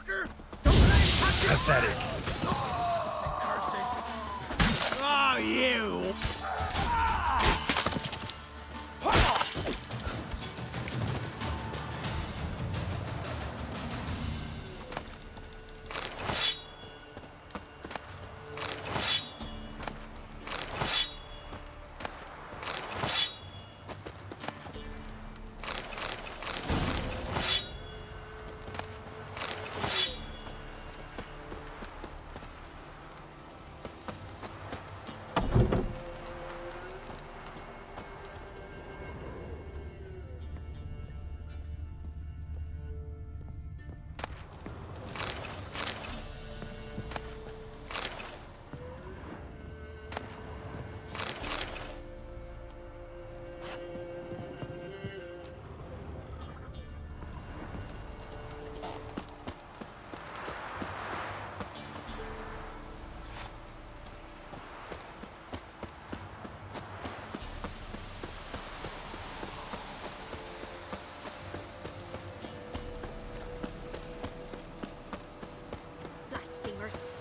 fucker! Pathetic. Oh, you!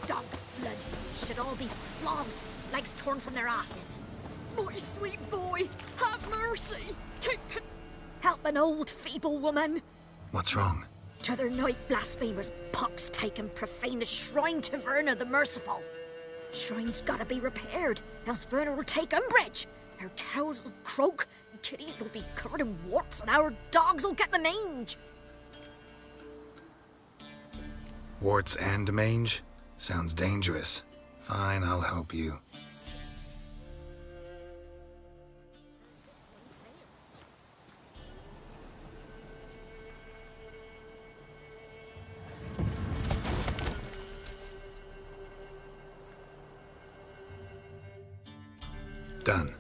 Dogs' blood should all be flogged, legs torn from their asses. My sweet boy, have mercy. Take pity. Help an old, feeble woman. What's wrong? T'other night, blasphemers, pox take and profane the shrine to Verna the Merciful. Shrine's gotta be repaired, else Verna will take umbrage. Our cows will croak, kitties will be covered in warts, and our dogs will get the mange. Warts and mange? Sounds dangerous. Fine, I'll help you. Done.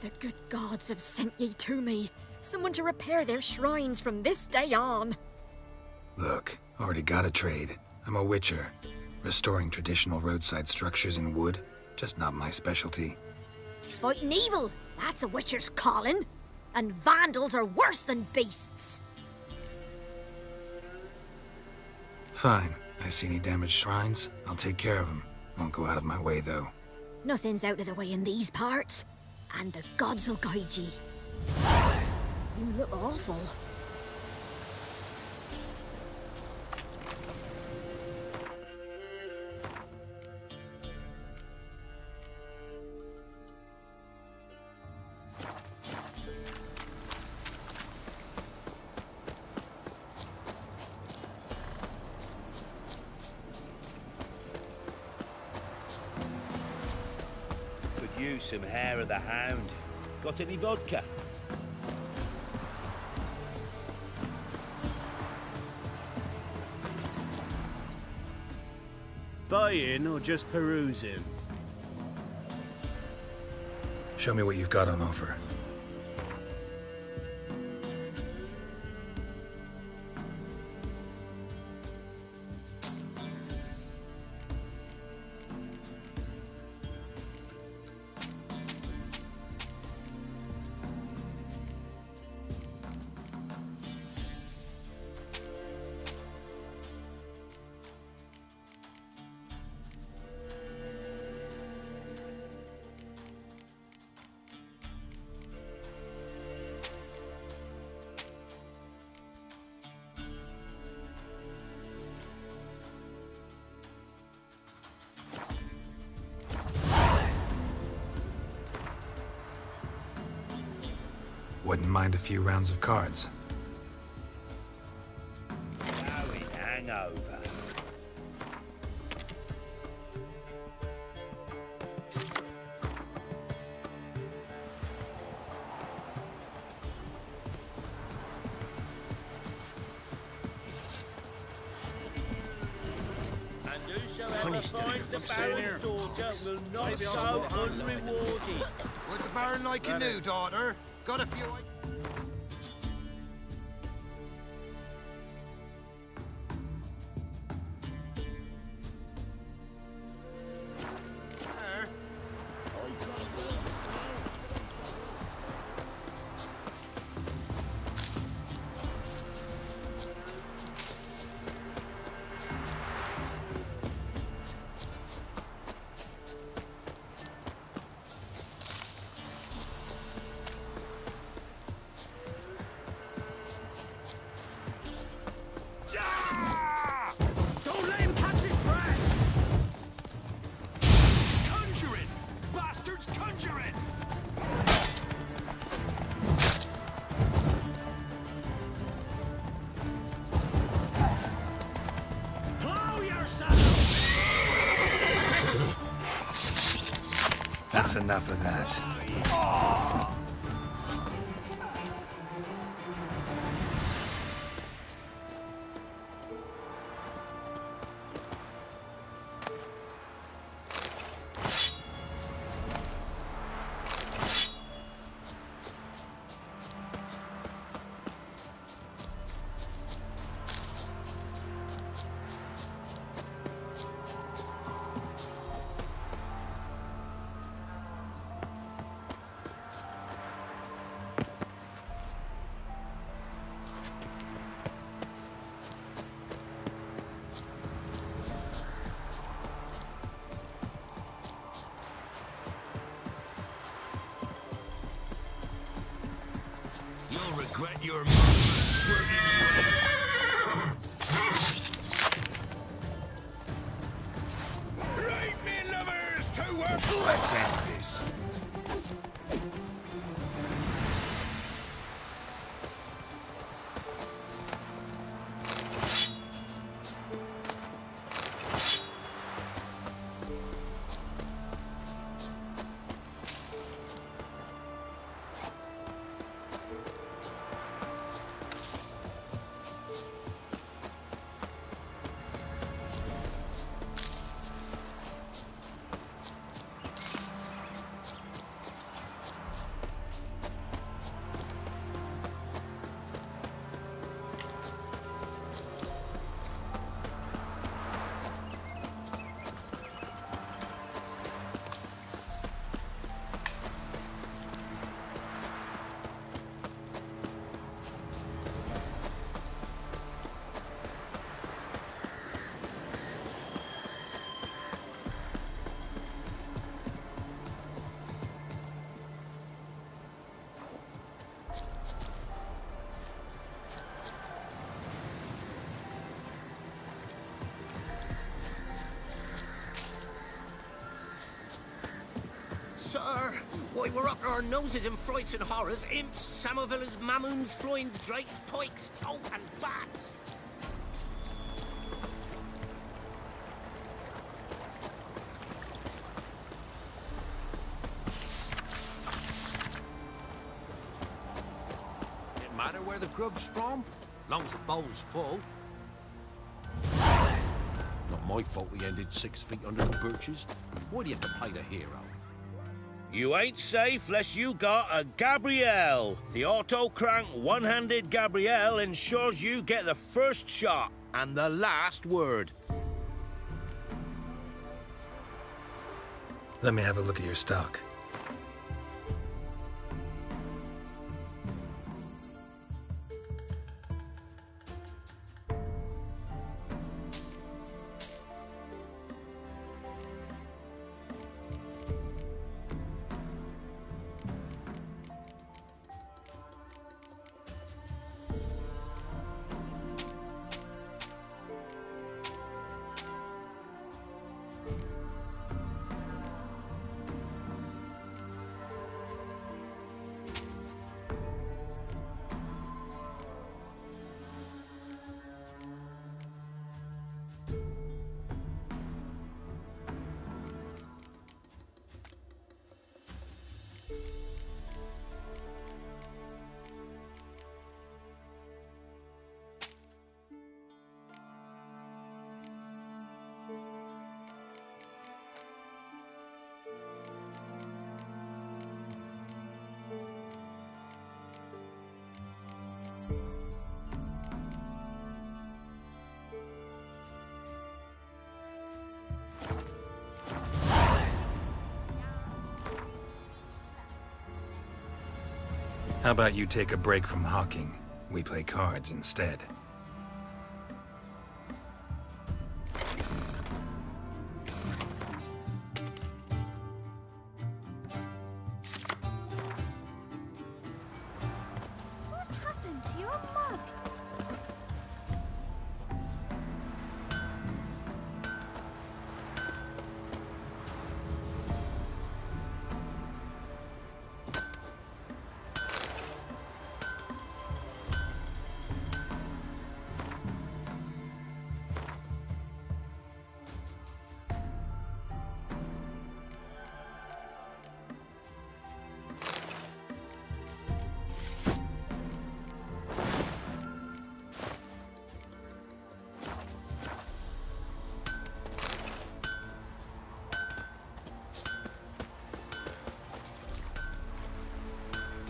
The good gods have sent ye to me. Someone to repair their shrines from this day on. Look, already got a trade. I'm a witcher. Restoring traditional roadside structures in wood, just not my specialty. Fighting evil, that's a witcher's calling. And vandals are worse than beasts. Fine. I see any damaged shrines, I'll take care of them. Won't go out of my way, though. Nothing's out of the way in these parts. And the gods will guide ye. You look awful. Use some hair of the hound. Got any vodka? Buying or just perusing? Show me what you've got on offer. Wouldn't mind a few rounds of cards. Going hangover. And whosoever finds the Baron's daughter will not go unrewarded. Would the Baron like a new daughter? Got a few... That's enough of that. You'll regret your mother squirting you. Right, me lovers, to work! Let's end this. Sir, why we're up our noses in frights and horrors, imps, samovillers, mamoons, flying drakes, pikes, oh, and bats. Didn't matter where the grub's from, long as the bowl's full. Not my fault we ended 6 feet under the birches. Why do you have to play the hero? You ain't safe less you got a Gabrielle. The auto-crank one-handed Gabrielle ensures you get the first shot and the last word. Let me have a look at your stock. How about you take a break from hawking? We play cards instead. What happened to your mug?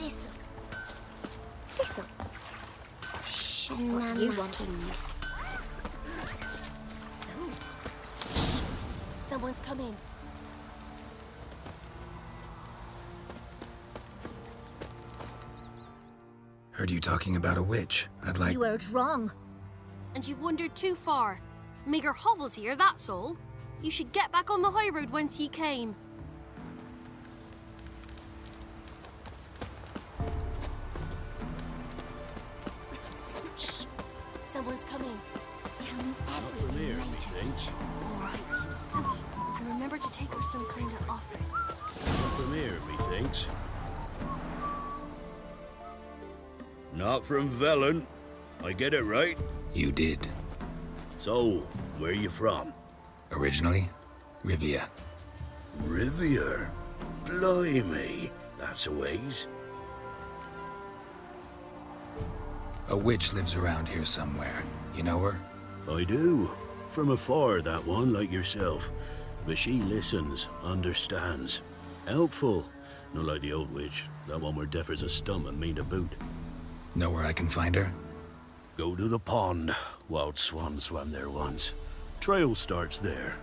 Thistle. Thistle. What do you want? So. Someone's coming. Heard you talking about a witch. I'd like... You heard wrong. And you've wandered too far. Meagher hovels here, that's all. You should get back on the high road whence ye came. Shh. Someone's coming. Tell me From here, methinks. All right. Oh, and remember to take her some kind of offering. From here, methinks. Not from Velen. I get it right? You did. So, where you from? Originally, Rivia. Rivia? Blimey, that's a ways. A witch lives around here somewhere. You know her? I do. From afar, that one, like yourself. But she listens, understands. Helpful. Not like the old witch. That one were deaf as a stump and mean to boot. Know where I can find her? Go to the pond. Wild swan swam there once. Trail starts there.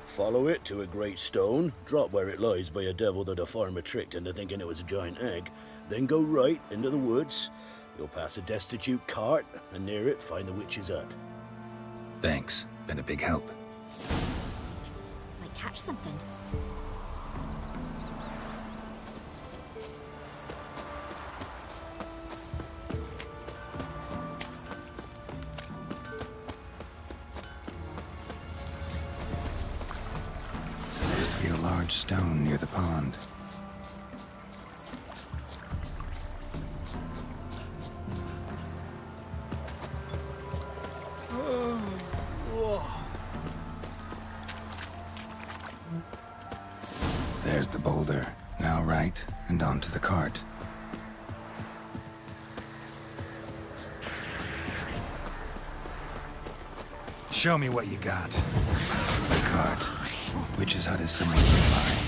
Follow it to a great stone, drop where it lies by a devil that a farmer tricked into thinking it was a giant egg, then go right into the woods. You'll pass a destitute cart, and near it find the witch's hut. Thanks. Been a big help. Might catch something. A large stone near the pond. There's the boulder. Now right, and onto the cart. Show me what you got. The cart. Witch's hut is somewhere nearby.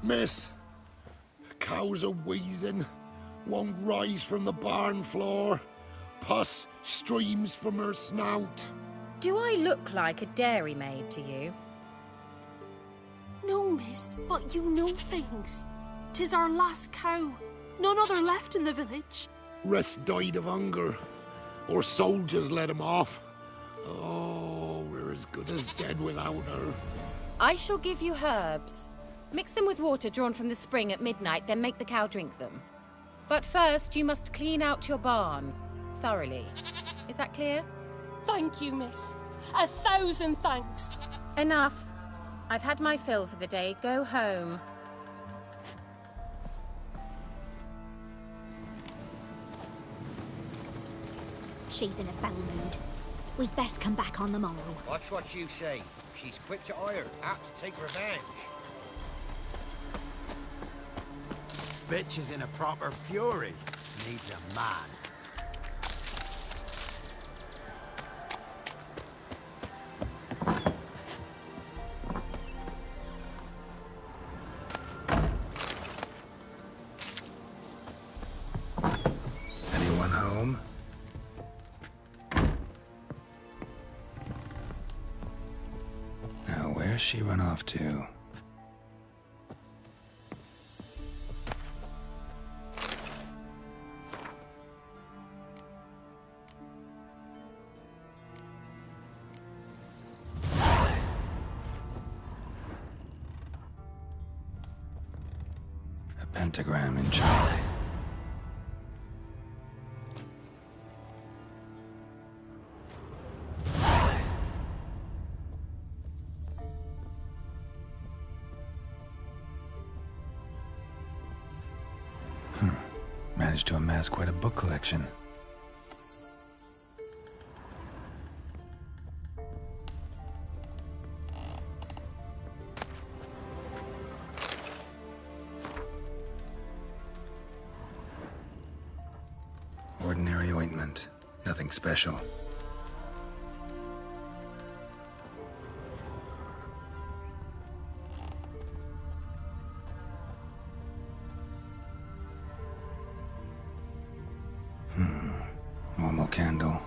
Miss, cows are wheezing, won't rise from the barn floor. Pus streams from her snout. Do I look like a dairymaid to you? No, miss, but you know things. 'Tis our last cow. None other left in the village. Rest died of hunger, or soldiers let him off. Oh, we're as good as dead without her. I shall give you herbs. Mix them with water drawn from the spring at midnight, then make the cow drink them. But first, you must clean out your barn thoroughly. Is that clear? Thank you, miss. 1,000 thanks. Enough. I've had my fill for the day. Go home. She's in a foul mood. We'd best come back on the morrow. Watch what you say. She's quick to ire, apt to take revenge. Bitch is in a proper fury. Needs a man. Anyone home? Now, where's she run off to? Pentagram in chalk. managed to amass quite a book collection. Ordinary ointment. Nothing special. Normal candle.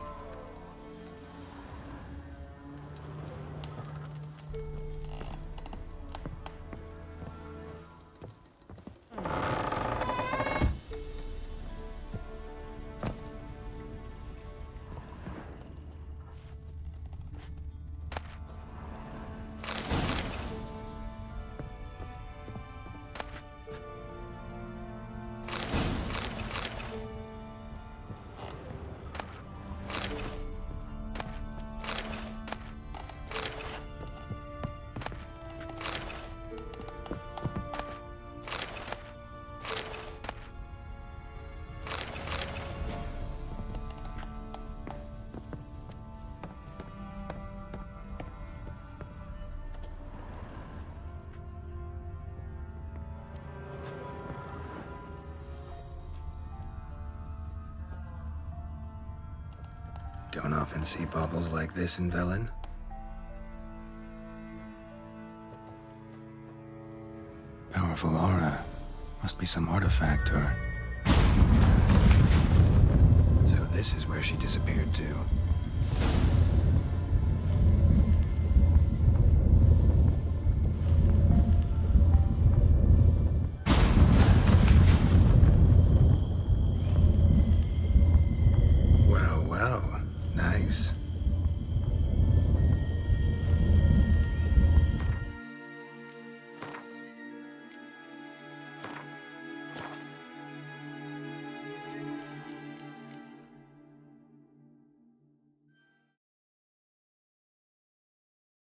Don't often see baubles like this in Velen. Powerful aura. Must be some artifact or... So this is where she disappeared to.